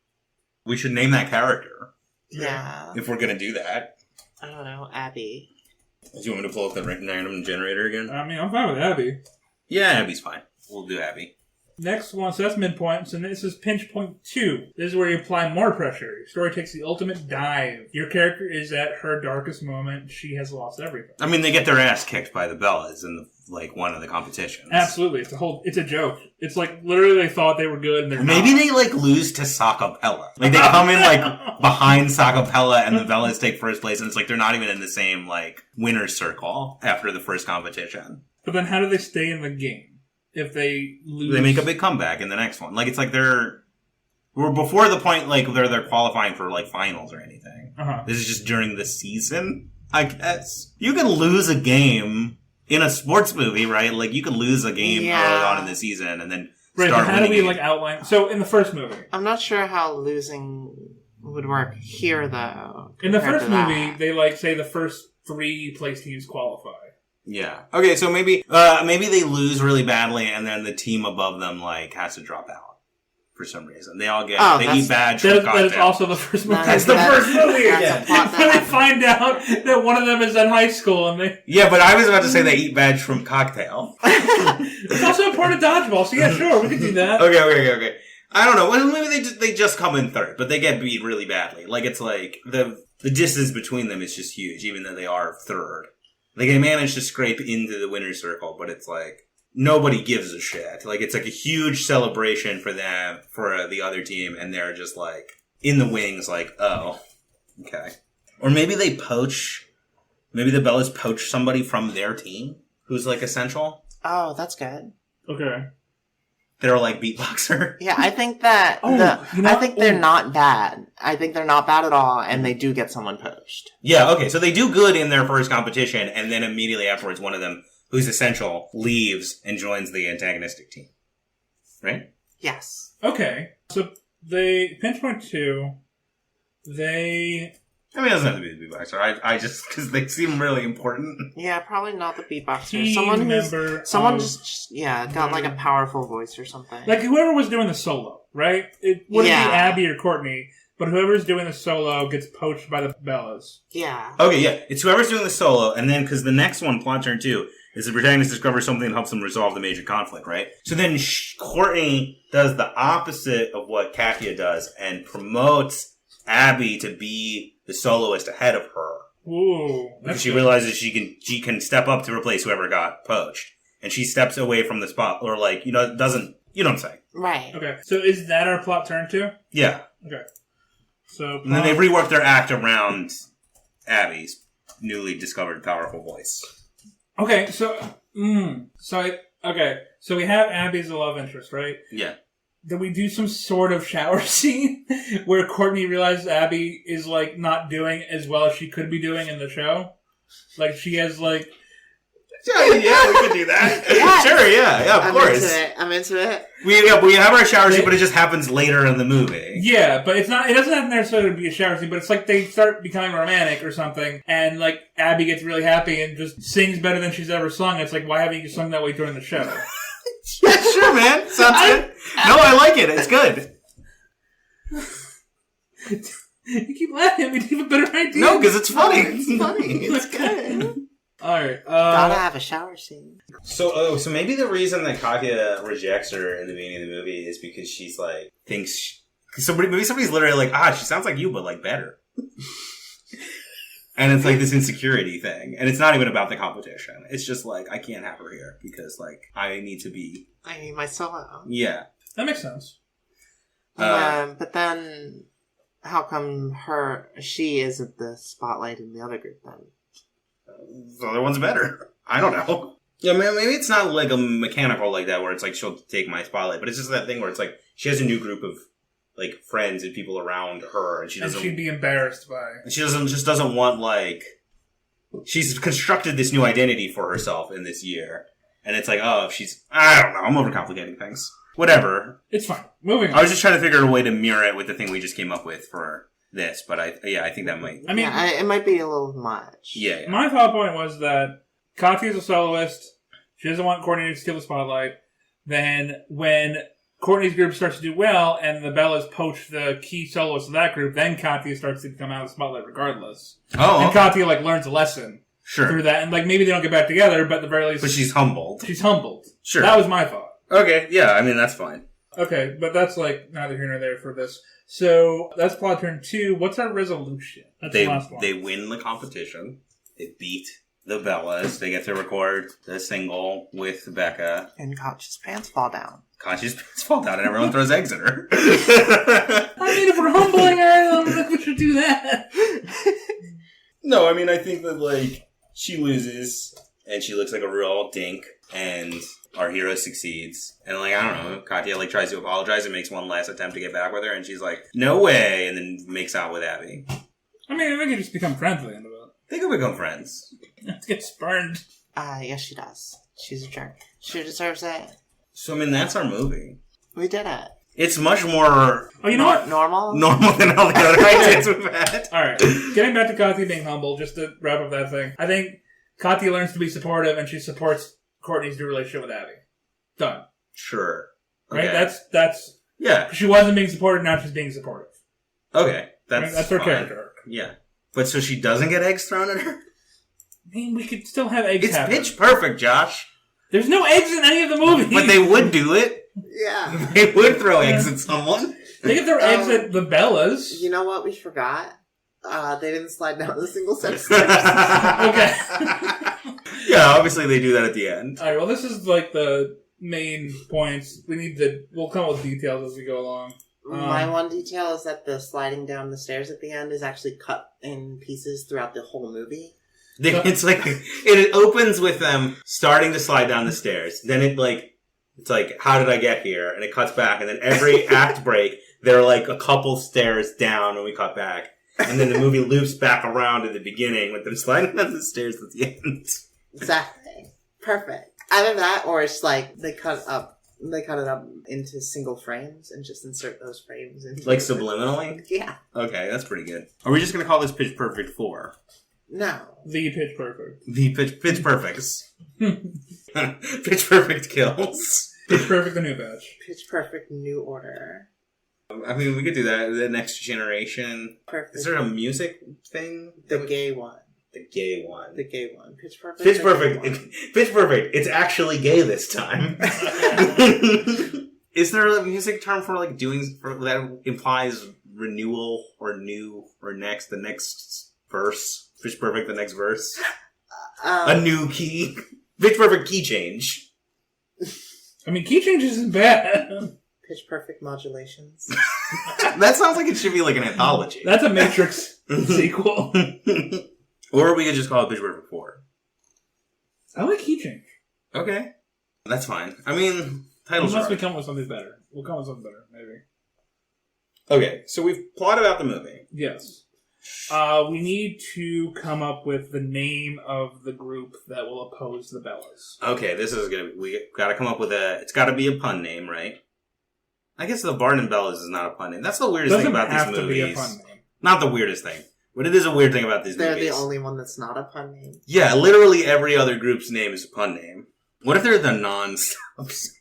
We should name that character. Yeah. If we're going to do that. I don't know, Abby. Do you want me to pull up the random generator again? I mean, I'm fine with Abby. Yeah, Abby's fine. We'll do Abby. Next one, so that's midpoint. So this is pinch point 2. This is where you apply more pressure. Your story takes the ultimate dive. Your character is at her darkest moment. She has lost everything. I mean, they get their ass kicked by the Bellas in one of the competitions. Absolutely, it's a joke. It's like literally they thought they were good and they're Maybe not. they like lose to Sakapella. Like they come in like behind Sakapella and the Bellas take first place, and it's like they're not even in the same like winner's circle after the first competition. But then how do they stay in the game? If they lose... They make a big comeback in the next one. Like, it's like we're before the point, like, they're qualifying for, like, finals or anything. Uh-huh. This is just during the season, I guess. You can lose a game in a sports movie, right? Like, you could lose a game early on in the season and then right, start but how do we, winning like, outline... So, in the first movie... I'm not sure how losing would work here, though. In the first movie, they, like, say the first 3 place teams qualify. Yeah. Okay, so maybe they lose really badly and then the team above them, like, has to drop out for some reason. They all eat badge from cocktail. That is also the first movie. That's the first movie! When they find out that one of them is in high school and they... Yeah, but I was about to say they eat badge from cocktail. It's also a part of dodgeball, so yeah, sure, we can do that. Okay. I don't know. Well, maybe they just come in third, but they get beat really badly. Like, it's like, the distance between them is just huge, even though they are third. Like, they managed to scrape into the winner's circle, but it's like, nobody gives a shit. Like, it's like a huge celebration for them, for the other team, and they're just like, in the wings, like, oh, okay. Or maybe maybe the Bellas poach somebody from their team who's, like, essential. Oh, that's good. Okay. They're like beatboxer. Yeah, I think that I think they're not bad. I think they're not bad at all, and they do get someone poached. Yeah, okay, so they do good in their first competition, and then immediately afterwards one of them, who's essential, leaves and joins the antagonistic team. Right? Yes. Okay, so they, pinch point 2, I mean, it doesn't have to be the beatboxer. I just, because they seem really important. Yeah, probably not the beatboxer. Team Someone member got like a powerful voice or something. Like whoever was doing the solo, right? It wouldn't be Abby or Courtney, but whoever's doing the solo gets poached by the Bellas. Yeah. Okay, yeah. It's whoever's doing the solo, and then, because the next one, plot turn 2, is the protagonist discovers something that helps them resolve the major conflict, right? So then Courtney does the opposite of what Katya does, and promotes Abby to be the soloist ahead of her. Ooh. Because she realizes she can step up to replace whoever got poached. And she steps away from the spot, or like, doesn't, you know what I'm saying? Right. Okay, so is that our plot turn 2? Yeah. Okay. So And then they rework their act around Abby's newly discovered powerful voice. Okay, so we have Abby as a love interest, right? Yeah. Then we do some sort of shower scene where Courtney realizes Abby is, like, not doing as well as she could be doing in the show. Like, she has, like... Yeah, we could do that. Yes. Sure, yeah, of course. I'm into it. We have our shower scene, but it just happens later in the movie. Yeah, but it doesn't have necessarily be a shower scene, but it's like they start becoming romantic or something, and, like, Abby gets really happy and just sings better than she's ever sung. It's like, why haven't you sung that way during the show? Yeah, sure, man. Sounds good. No, I like it. It's good. You keep laughing. We have a better idea. No, because it's funny. It's funny. It's good. Alright. Gotta have a shower scene. So maybe the reason that Katya rejects her in the beginning of the movie is because she's like, maybe somebody's literally like, she sounds like you, but like better. And it's like this insecurity thing. And it's not even about the competition. It's just like, I can't have her here because, like, I need to be... I need my solo. Yeah. That makes sense. But then, how come she isn't the spotlight in the other group then? The other one's better. I don't know. Yeah, maybe it's not like a mechanical like that where it's like she'll take my spotlight, but it's just that thing where it's like she has a new group of like friends and people around her, and she'd be embarrassed by. And she doesn't want like she's constructed this new identity for herself in this year, and it's like I don't know, I'm overcomplicating things. Whatever. It's fine. Moving on. I was just trying to figure out a way to mirror it with the thing we just came up with for this, but I think that might... I mean... it might be a little much. Yeah. My thought point was that Katya is a soloist. She doesn't want Courtney to steal the spotlight. Then when Courtney's group starts to do well and the Bellas poach the key soloist of that group, then Katya starts to come out of the spotlight regardless. Oh. And Katya, like, learns a lesson. Sure. Through that. And, like, maybe they don't get back together, but at the very least... But she's humbled. She's humbled. Sure. That was my thought. Okay, yeah, I mean, that's fine. Okay, but that's, like, neither here nor there for this. So, that's plot turn 2. What's our resolution? That's the last one. They win the competition. They beat the Bellas. They get to record the single with Becca. And Katya's pants fall down. Katya's pants fall down and everyone throws eggs at her. I mean, if we're humbling her, I don't think we should do that. No, I mean, I think that, like, she loses and she looks like a real dink and... Our hero succeeds. And, like, I don't know, Katya, like, tries to apologize and makes one last attempt to get back with her, and she's like, no way, and then makes out with Abby. I mean, they could just become friends at the end of it. They could become friends. Let's get spurned. Yes, she does. She's a jerk. She deserves it. So, I mean, that's our movie. We did it. It's much more... Oh, you know what? Normal than all the other ideas we've had. Alright, getting back to Katya being humble, just to wrap up that thing. I think Katya learns to be supportive, and she supports Courtney's new relationship with Abby. Done. Sure. Okay. Right? That's... Yeah. She wasn't being supportive, now she's being supportive. Okay. That's her character arc. Yeah. But so she doesn't get eggs thrown at her? I mean, we could still have eggs happen. It's pitch perfect, Josh. There's no eggs in any of the movies. But they would do it. Yeah. They would throw eggs at someone. They could throw eggs at the Bellas. You know what we forgot? They didn't slide down the single set of stairs. Okay. Yeah, obviously they do that at the end. Alright, well this is like the main points. We'll come up with details as we go along. My one detail is that the sliding down the stairs at the end is actually cut in pieces throughout the whole movie. It's like, it opens with them starting to slide down the stairs. Then it's like, how did I get here? And it cuts back, and then every act break, they're like a couple stairs down when we cut back. And then the movie loops back around at the beginning with them sliding down the stairs at the end. Exactly. Perfect. Either that, or it's like they cut it up into single frames and just insert those frames into like subliminally? Yeah. Okay, that's pretty good. Are we just gonna call this Pitch Perfect 4? No. The Pitch Perfect. The Pitch Perfects. Pitch Perfect kills. Pitch Perfect the new batch. Pitch Perfect New Order. I mean, we could do that. The Next Generation. Perfect. Is there a music thing? The gay one. The gay one. The gay one. Pitch Perfect. Pitch Perfect. Pitch Perfect. It's actually gay this time. Is there a music term for like doing that implies renewal or new or next? The next verse. Pitch Perfect. The next verse. A new key. Pitch Perfect key change. I mean, key change isn't bad. Pitch Perfect modulations. That sounds like it should be like an anthology. That's a Matrix sequel. Or we could just call it Pitch Perfect 4. I like key change. Okay. That's fine. I mean, titles Unless are... we come with something better. We'll come with something better, maybe. Okay, so we've plotted out the movie. Yes. We need to come up with the name of the group that will oppose the Bellas. Okay, this is gonna... We gotta come up with a... It's gotta be a pun name, right? I guess the Bard and Bellas is not a pun name. That's the weirdest thing about these movies. Doesn't have to be a pun name. Not the weirdest thing. But it is a weird thing about these They're movies. the only one that's not a pun name. Yeah, literally every other group's name is a pun name. What if they're the non-stops?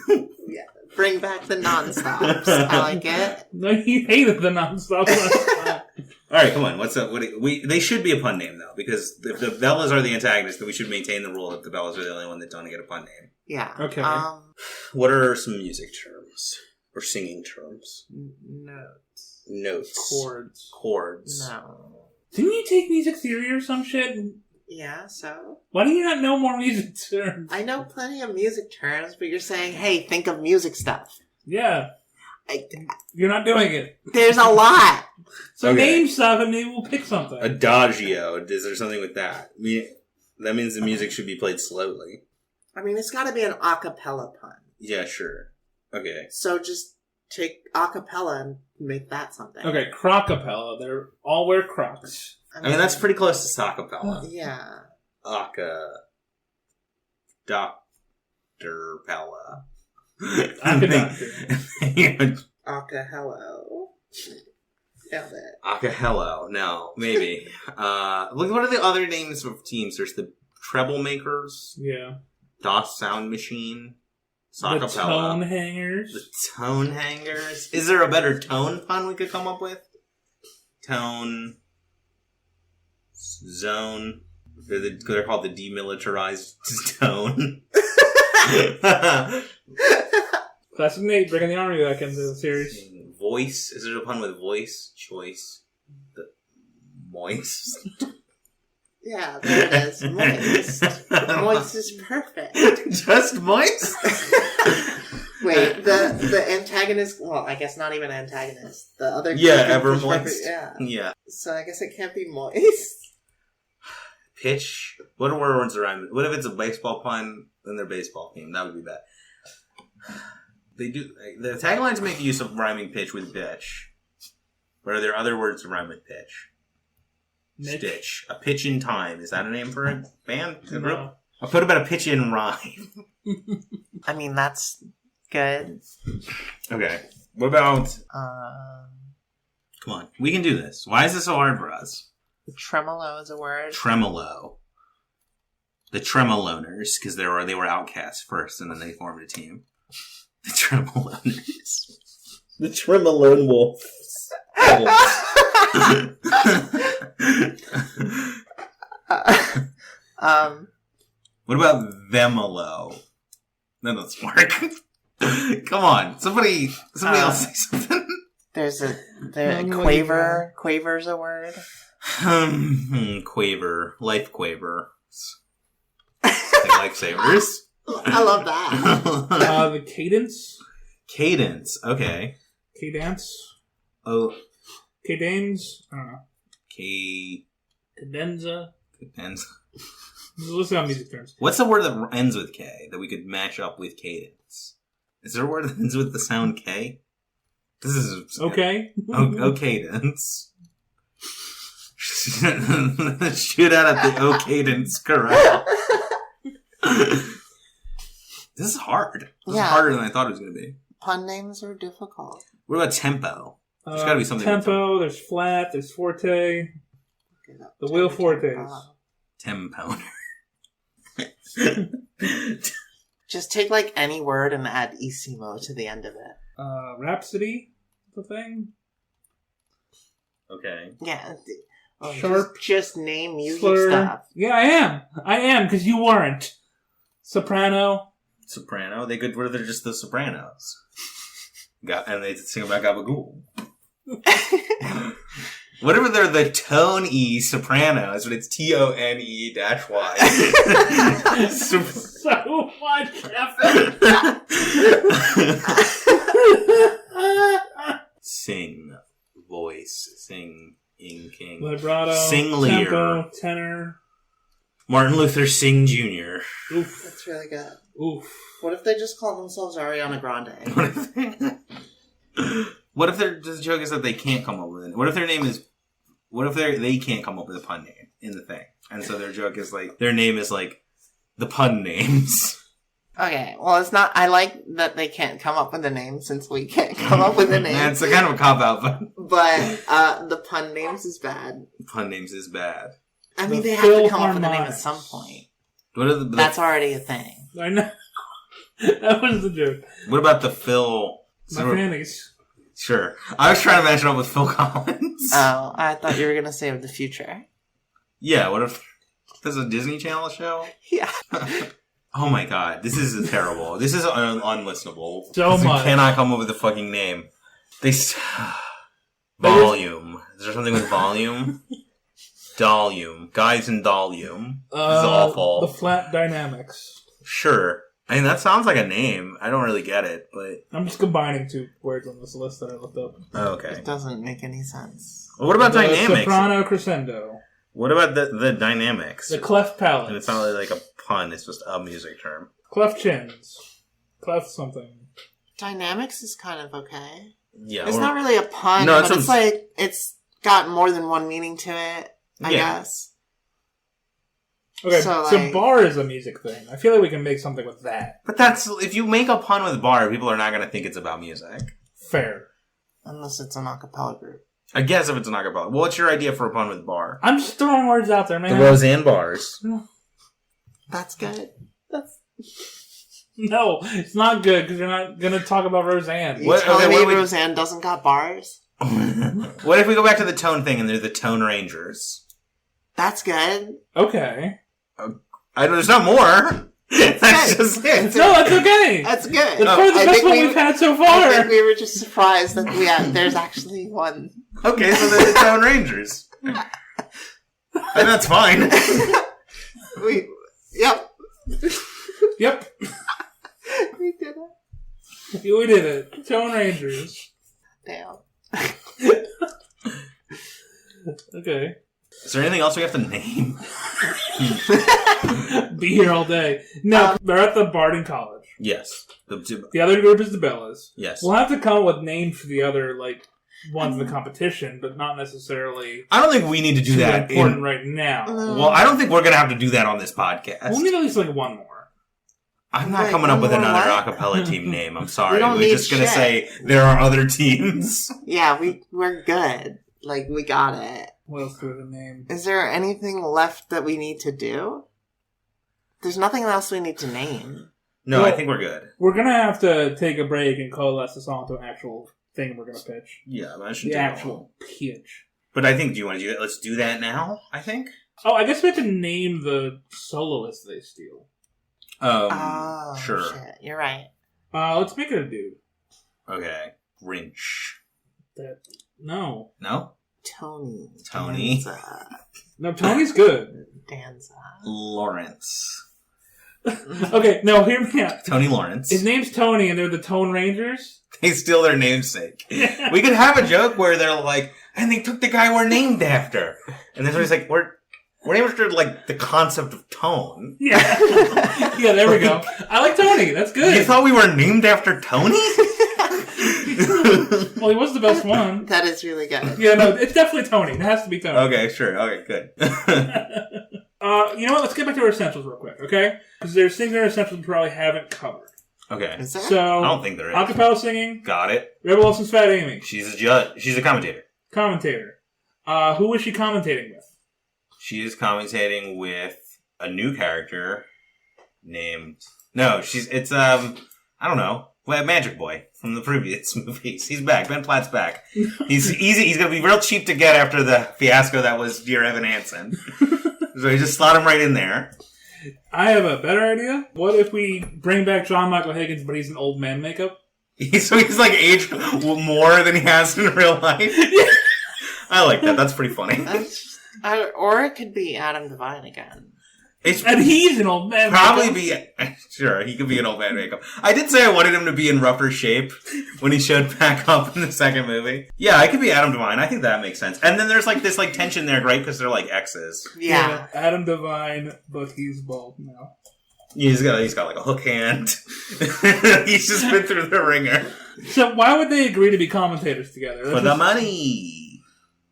Yeah. Bring back the non-stops. I like it. No, you hated the non-stop last time. Alright, come on. They should be a pun name, though. Because if the Bellas are the antagonists, then we should maintain the rule that the Bellas are the only one that don't get a pun name. Yeah. Okay. What are some music terms? Or singing terms? Notes. Notes. Chords. Chords. No. Didn't you take music theory or some shit? Yeah, so? Why do you not know more music terms? I know plenty of music terms, but you're saying, hey, think of music stuff. Yeah. You're not doing it. There's a lot. So name stuff and maybe we'll pick something. Adagio. Is there something with that? I mean, that means the music should be played slowly. I mean, it's got to be an a cappella pun. Yeah, sure. Okay. So just take a cappella and make that something. Okay, crocapella. They're all wear crocs. I mean, that's pretty close to Sacapella. Yeah. Doctor-pella. Aka hello. Nailed it. Aka hello. No, maybe. Look, what are the other names of teams? There's the Treble Makers. Yeah. DOS Sound Machine. Sacapella. The Tone Hangers. The Tone Hangers. Is there a better tone pun we could come up with? Tone. Zone. They're called the demilitarized tone. Classic Nate bringing the army back into the series. Voice. Is there a pun with voice? Choice. The moist. Yeah, there it is. Moist. Moist is perfect. Just moist? Wait, the antagonist... Well, I guess not even antagonist. The other... Yeah, ever moist. Yeah. So I guess it can't be moist. Pitch. What are words around? What if it's a baseball pun in their baseball team? That would be bad. They do. The taglines make use of rhyming pitch with bitch. But are there other words to rhyme with pitch? Mitch. Stitch. A pitch in time. Is that a name for a band? No. I'll put about a pitch in rhyme. I mean, that's good. Okay. What about... Come on. We can do this. Why is this so hard for us? Tremolo is a word. Tremolo. The Tremoloners, because they were outcasts first, and then they formed a team. The Tremoloners. The Tremolone Wolves. What about Themolo? That doesn't work. Come on, somebody else say something. There's quaver. Quaver's a word. Quaver, life quaver. Lifesavers. I love that. The cadence. Cadence. Okay. Cadence. Oh. Cadence. I don't know. Cadenza. Cadenza. Let's see how music terms. What's the word that ends with K that we could match up with cadence? Is there a word that ends with the sound K? This is okay. Cadence. Shoot out at the cadence corral. This is hard. This is harder than I thought it was going to be. Pun names are difficult. What about tempo? There's got to be something. Tempo. There's flat. There's forte. The wheel fortes. Tempo. Just take like any word and add isimo to the end of it. Rhapsody. The thing. Okay. Yeah. Sharp. Just name music slur. stuff. Yeah, I am, because you weren't. Soprano. They're just the Sopranos. And they sing about Gabagool. Whatever they're the Tone E Sopranos, but it's TONE-Y. So much effort. Sing. Voice. Sing. King. Vibrato. Sing leer. Tempo. Tenor. Martin Luther Sing Jr. Oof. That's really good. Oof. What if they just call themselves Ariana Grande? What if the joke is that they can't come up with it? What if their name is... What if they can't come up with a pun name in the thing? And so their joke is like... Their name is like... The pun names. Okay, well, it's not... I like that they can't come up with a name since we can't come up with a name. Yeah, it's a kind of a cop-out, but the pun names is bad. Pun names is bad. I mean, they have to come up with a name at some point. What are That's already a thing. I know. That was the joke. What about the Phil... My fannies. Sure. I was trying to match it up with Phil Collins. Oh, I thought you were going to say of the future. Yeah, what if... This is a Disney Channel show? Yeah. Oh my god, this is terrible. This is unlistenable. So much. You cannot come up with a fucking name. Volume. Is there something with volume? Dolium. Guys in Dolium. This is awful. The Flat Dynamics. Sure. I mean, that sounds like a name. I don't really get it, but... I'm just combining 2 words on this list that I looked up. Oh, okay. It doesn't make any sense. Well, what about the Dynamics? Soprano Crescendo. What about the Dynamics? The Cleft Palate. And it's not really like a pun, it's just a music term. Cleft Chins. Cleft something. Dynamics is kind of okay. Yeah. It's not really a pun, No, but it's like, it's got more than one meaning to it, I guess. Okay, so bar is a music thing. I feel like we can make something with that. But that's... If you make a pun with bar, people are not going to think it's about music. Fair. Unless it's an a cappella group. I guess if it's an acapella. Well, what's your idea for a pun with bar? I'm just throwing words out there, man. The Roseanne bars. That's good. No, it's not good because you're not going to talk about Roseanne. You telling me Roseanne doesn't got bars? What if we go back to the tone thing and they're the Tone Rangers? That's good. Okay. There's not more. That's just it. No, that's okay. That's good. It's probably the best one we've had so far. I think we were just surprised that there's actually one. Okay, so they're the Tone Rangers. And that's fine. Yep. Yep. We did it. We did it. Tone Rangers. Damn. Is Okay. there anything else we have to name? Be here all day. No, they're at the Barden College. Yes. The other group is the Bellas. Yes. We'll have to come up with names for the other, ones in the competition, but not necessarily... I don't think we need to do that. Important right now. Well, I don't think we're going to have to do that on this podcast. We'll need at least, one more. I'm not coming up with another acapella team name. I'm sorry. We're just going to say there are other teams. Yeah, we're good. We got it. What else do we have to name? Is there anything left that we need to do? There's nothing else we need to name. No, I think we're good. We're going to have to take a break and coalesce this all into an actual thing we're going to pitch. Yeah, that should the actual pitch. But I think, do you want to do that? Let's do that now, I think. Oh, I guess we have to name the soloist they steal. Sure. Shit. You're right. Let's make it a dude. Okay. Wrench. No. No? Tony. Danza. No, Tony's good. Danza. Lawrence. Okay, no, hear me out. Tony Lawrence. His name's Tony, and they're the Tone Rangers. They steal their namesake. We could have a joke where they're like, and they took the guy we're named after. And then somebody's like, we're named after, the concept of tone. Yeah. Yeah, there we go. I like Tony. That's good. You thought we were named after Tony? Well, he was the best one. That is really good. Yeah, no, it's definitely Tony. It has to be Tony. Okay, sure. Okay, good. You know what? Let's get back to our essentials real quick, okay? Because there's things in our essentials we probably haven't covered. Okay. Is there? So, I don't think there is. Acapella singing. Got it. Rebel Wilson's Fat Amy. She's a judge. She's a commentator. Commentator. Who is she commentating with? She is commentating with a new character named... No, it's I don't know. Magic Boy from the previous movies. He's back. Ben Platt's back. He's easy. He's going to be real cheap to get after the fiasco that was Dear Evan Hansen. So you just slot him right in there. I have a better idea. What if we bring back John Michael Higgins, but he's in old man makeup? So he's aged more than he has in real life? Yeah. I like that. That's pretty funny. Or it could be Adam Devine again. And he's an old man makeup. Sure, he could be an old man makeup. I did say I wanted him to be in rougher shape when he showed back up in the second movie. Yeah, it could be Adam Devine. I think that makes sense. And then there's this tension there, right? Because they're exes. Yeah. Adam Devine, but he's bald now. He's got a hook hand. He's just been through the ringer. So why would they agree to be commentators together? For the money.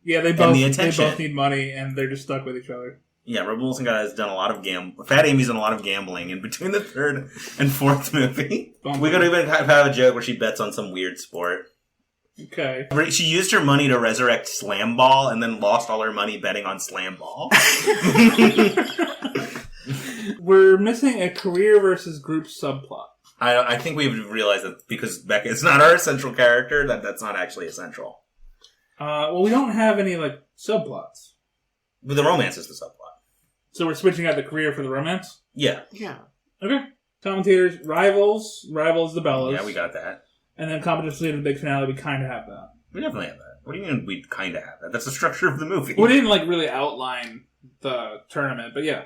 Yeah, they both need money, and they're just stuck with each other. Yeah, Rebel Wilson has done a lot of Fat Amy's done a lot of gambling in between the third and fourth movie. We could even have a joke where she bets on some weird sport. Okay. She used her money to resurrect Slam Ball and then lost all her money betting on Slam Ball. We're missing a career versus group subplot. I think we've realized that because Becca is not our central character, that's not actually essential. Well, we don't have any, subplots. But the romance is the subplot. So we're switching out the career for the romance? Yeah. Yeah. Okay. Commentators, rivals the Bellas. Yeah, we got that. And then competition leader, the big finale, we kind of have that. We definitely have that. What do you mean we kind of have that? That's the structure of the movie. We didn't really outline the tournament, but yeah.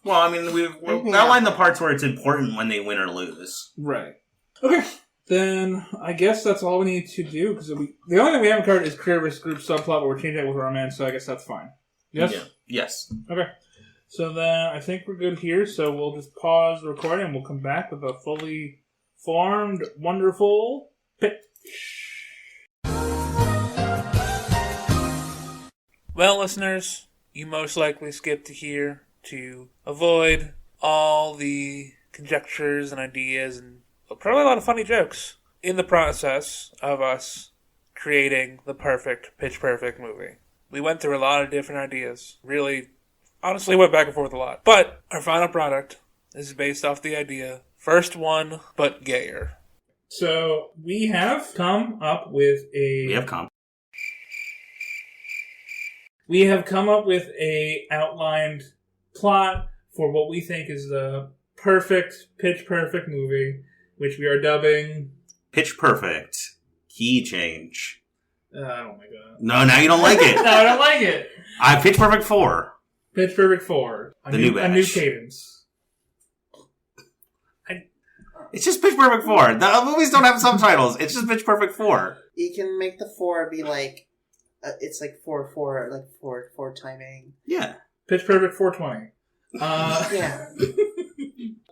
Well, I mean, we've outlined the parts where it's important when they win or lose. Right. Okay. Then I guess that's all we need to do, because the only thing we haven't covered is career versus group subplot, but we're changing it with romance, so I guess that's fine. Yes? Yeah. Yes. Okay. So then I think we're good here, so we'll just pause the recording and we'll come back with a fully formed, wonderful pitch. Well, listeners, you most likely skipped to here to avoid all the conjectures and ideas and probably a lot of funny jokes in the process of us creating the perfect, pitch perfect movie. We went through a lot of different ideas. Really, honestly went back and forth a lot. But our final product is based off the idea, first one, but gayer. So we have come up with a... We have come up with a outlined plot for what we think is the perfect, pitch perfect movie, which we are dubbing... Pitch Perfect. Key change. Oh my god. No, now you don't like it. No, I don't like it. Pitch Perfect 4. Pitch Perfect 4. The new batch. A new cadence. It's just Pitch Perfect 4. The movies don't have subtitles. It's just Pitch Perfect 4. You can make the 4 be like, it's like 4 timing. Yeah. Pitch Perfect 420. Yeah.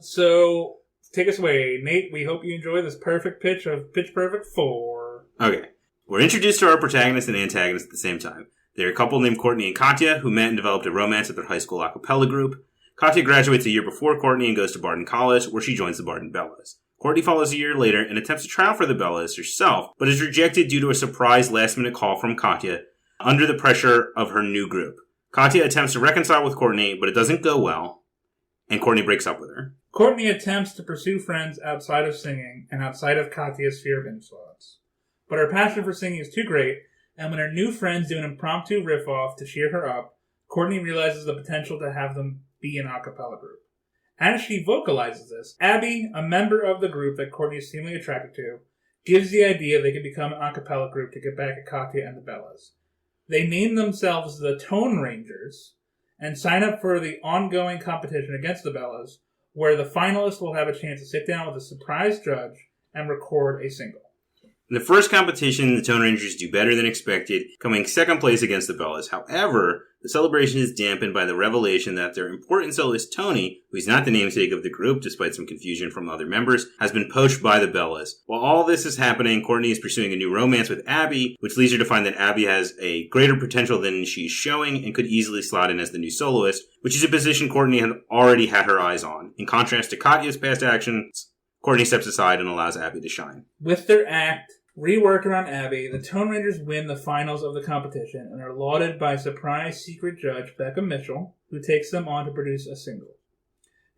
So, take us away, Nate. We hope you enjoy this perfect pitch of Pitch Perfect 4. Okay. We're introduced to our protagonist and antagonist at the same time. They're a couple named Courtney and Katya who met and developed a romance at their high school a cappella group. Katya graduates a year before Courtney and goes to Barton College, where she joins the Barton Bellas. Courtney follows a year later and attempts to try out for the Bellas herself, but is rejected due to a surprise last-minute call from Katya under the pressure of her new group. Katya attempts to reconcile with Courtney, but it doesn't go well, and Courtney breaks up with her. Courtney attempts to pursue friends outside of singing and outside of Katya's sphere of influence. But her passion for singing is too great, and when her new friends do an impromptu riff-off to cheer her up, Courtney realizes the potential to have them be an a cappella group. As she vocalizes this, Abby, a member of the group that Courtney is seemingly attracted to, gives the idea they could become an a cappella group to get back at Katya and the Bellas. They name themselves the Tone Rangers and sign up for the ongoing competition against the Bellas, where the finalists will have a chance to sit down with a surprise judge and record a single. In the first competition, the Tone Rangers do better than expected, coming second place against the Bellas. However, the celebration is dampened by the revelation that their important soloist Tony, who is not the namesake of the group despite some confusion from other members, has been poached by the Bellas. While all this is happening, Courtney is pursuing a new romance with Abby, which leads her to find that Abby has a greater potential than she's showing and could easily slot in as the new soloist, which is a position Courtney had already had her eyes on. In contrast to Katya's past actions, Courtney steps aside and allows Abby to shine. With their act rework around Abby, the Tone Rangers win the finals of the competition and are lauded by surprise secret judge Becca Mitchell, who takes them on to produce a single.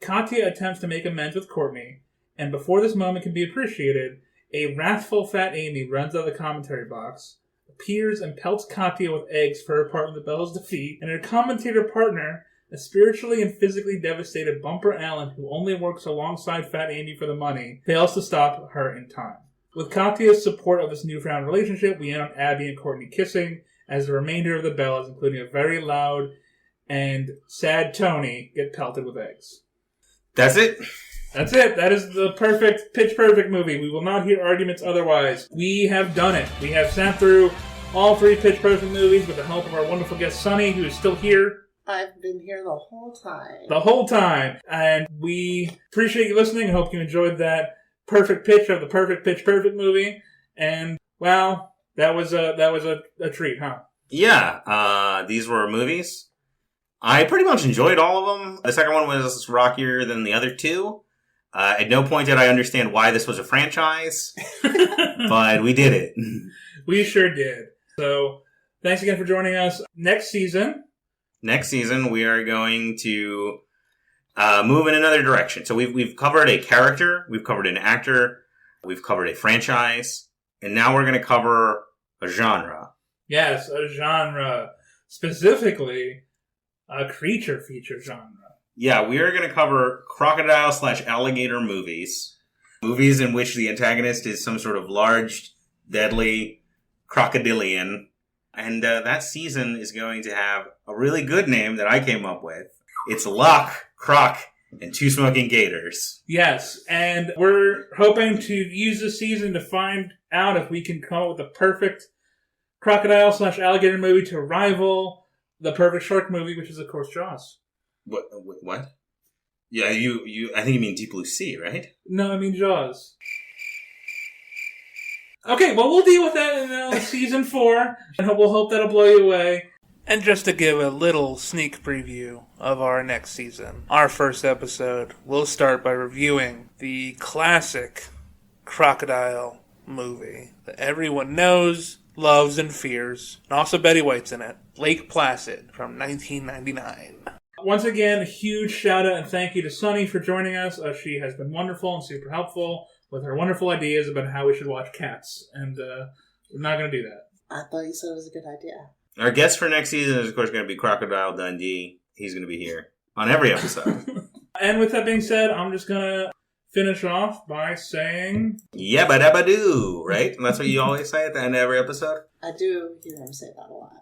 Katya attempts to make amends with Courtney, and before this moment can be appreciated, a wrathful Fat Amy runs out of the commentary box, appears and pelts Katya with eggs for her part in the Bellas' defeat, and her commentator partner, a spiritually and physically devastated Bumper Allen who only works alongside Fat Amy for the money, fails to stop her in time. With Katya's support of this newfound relationship, we end on Abby and Courtney kissing, as the remainder of the Bellas, including a very loud and sad Tony, get pelted with eggs. That's it? That's it. That is the perfect, pitch perfect movie. We will not hear arguments otherwise. We have done it. We have sat through all 3 pitch perfect movies with the help of our wonderful guest Sunny, who is still here. I've been here the whole time. The whole time. And we appreciate you listening. I hope you enjoyed that perfect pitch of the perfect pitch perfect movie. And, well, that was a treat, huh? Yeah, these were movies. I pretty much enjoyed all of them. The second one was rockier than the other 2. At no point did I understand why this was a franchise, but we did it. We sure did. So, thanks again for joining us. Next season, we are going to move in another direction. So we've covered a character, we've covered an actor, we've covered a franchise, and now we're going to cover a genre. Yes, a genre. Specifically, a creature feature genre. Yeah, we are going to cover crocodile/alligator movies. Movies in which the antagonist is some sort of large, deadly crocodilian. And that season is going to have a really good name that I came up with. It's Lock, Croc, and Two Smoking Gators. Yes, and we're hoping to use this season to find out if we can come up with the perfect crocodile/alligator movie to rival the perfect shark movie, which is, of course, Jaws. What? Yeah, you. I think you mean Deep Blue Sea, right? No, I mean Jaws. Okay, well, we'll deal with that in season 4, and we'll hope that'll blow you away. And just to give a little sneak preview of our next season, our first episode, we'll start by reviewing the classic crocodile movie that everyone knows, loves, and fears, and also Betty White's in it, Lake Placid from 1999. Once again, a huge shout out and thank you to Sunny for joining us. She has been wonderful and super helpful with her wonderful ideas about how we should watch Cats, and we're not going to do that. I thought you said it was a good idea. Our guest for next season is, of course, going to be Crocodile Dundee. He's going to be here on every episode. And with that being said, I'm just going to finish off by saying... Yabba dabba doo, right? And that's what you always say at the end of every episode? I do hear him say that a lot.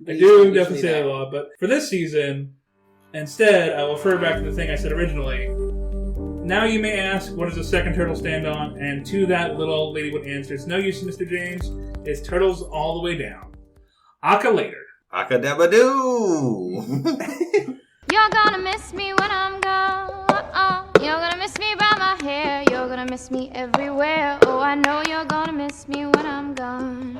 I do definitely say that a lot, but for this season, instead, I will refer back to the thing I said originally. Now you may ask, what does the second turtle stand on? And to that, little old lady would answer, it's no use, Mr. James. It's turtles all the way down. Aka later. Aka dabba doo! You're gonna miss me when I'm gone. You're gonna miss me by my hair. You're gonna miss me everywhere. Oh, I know you're gonna miss me when I'm gone.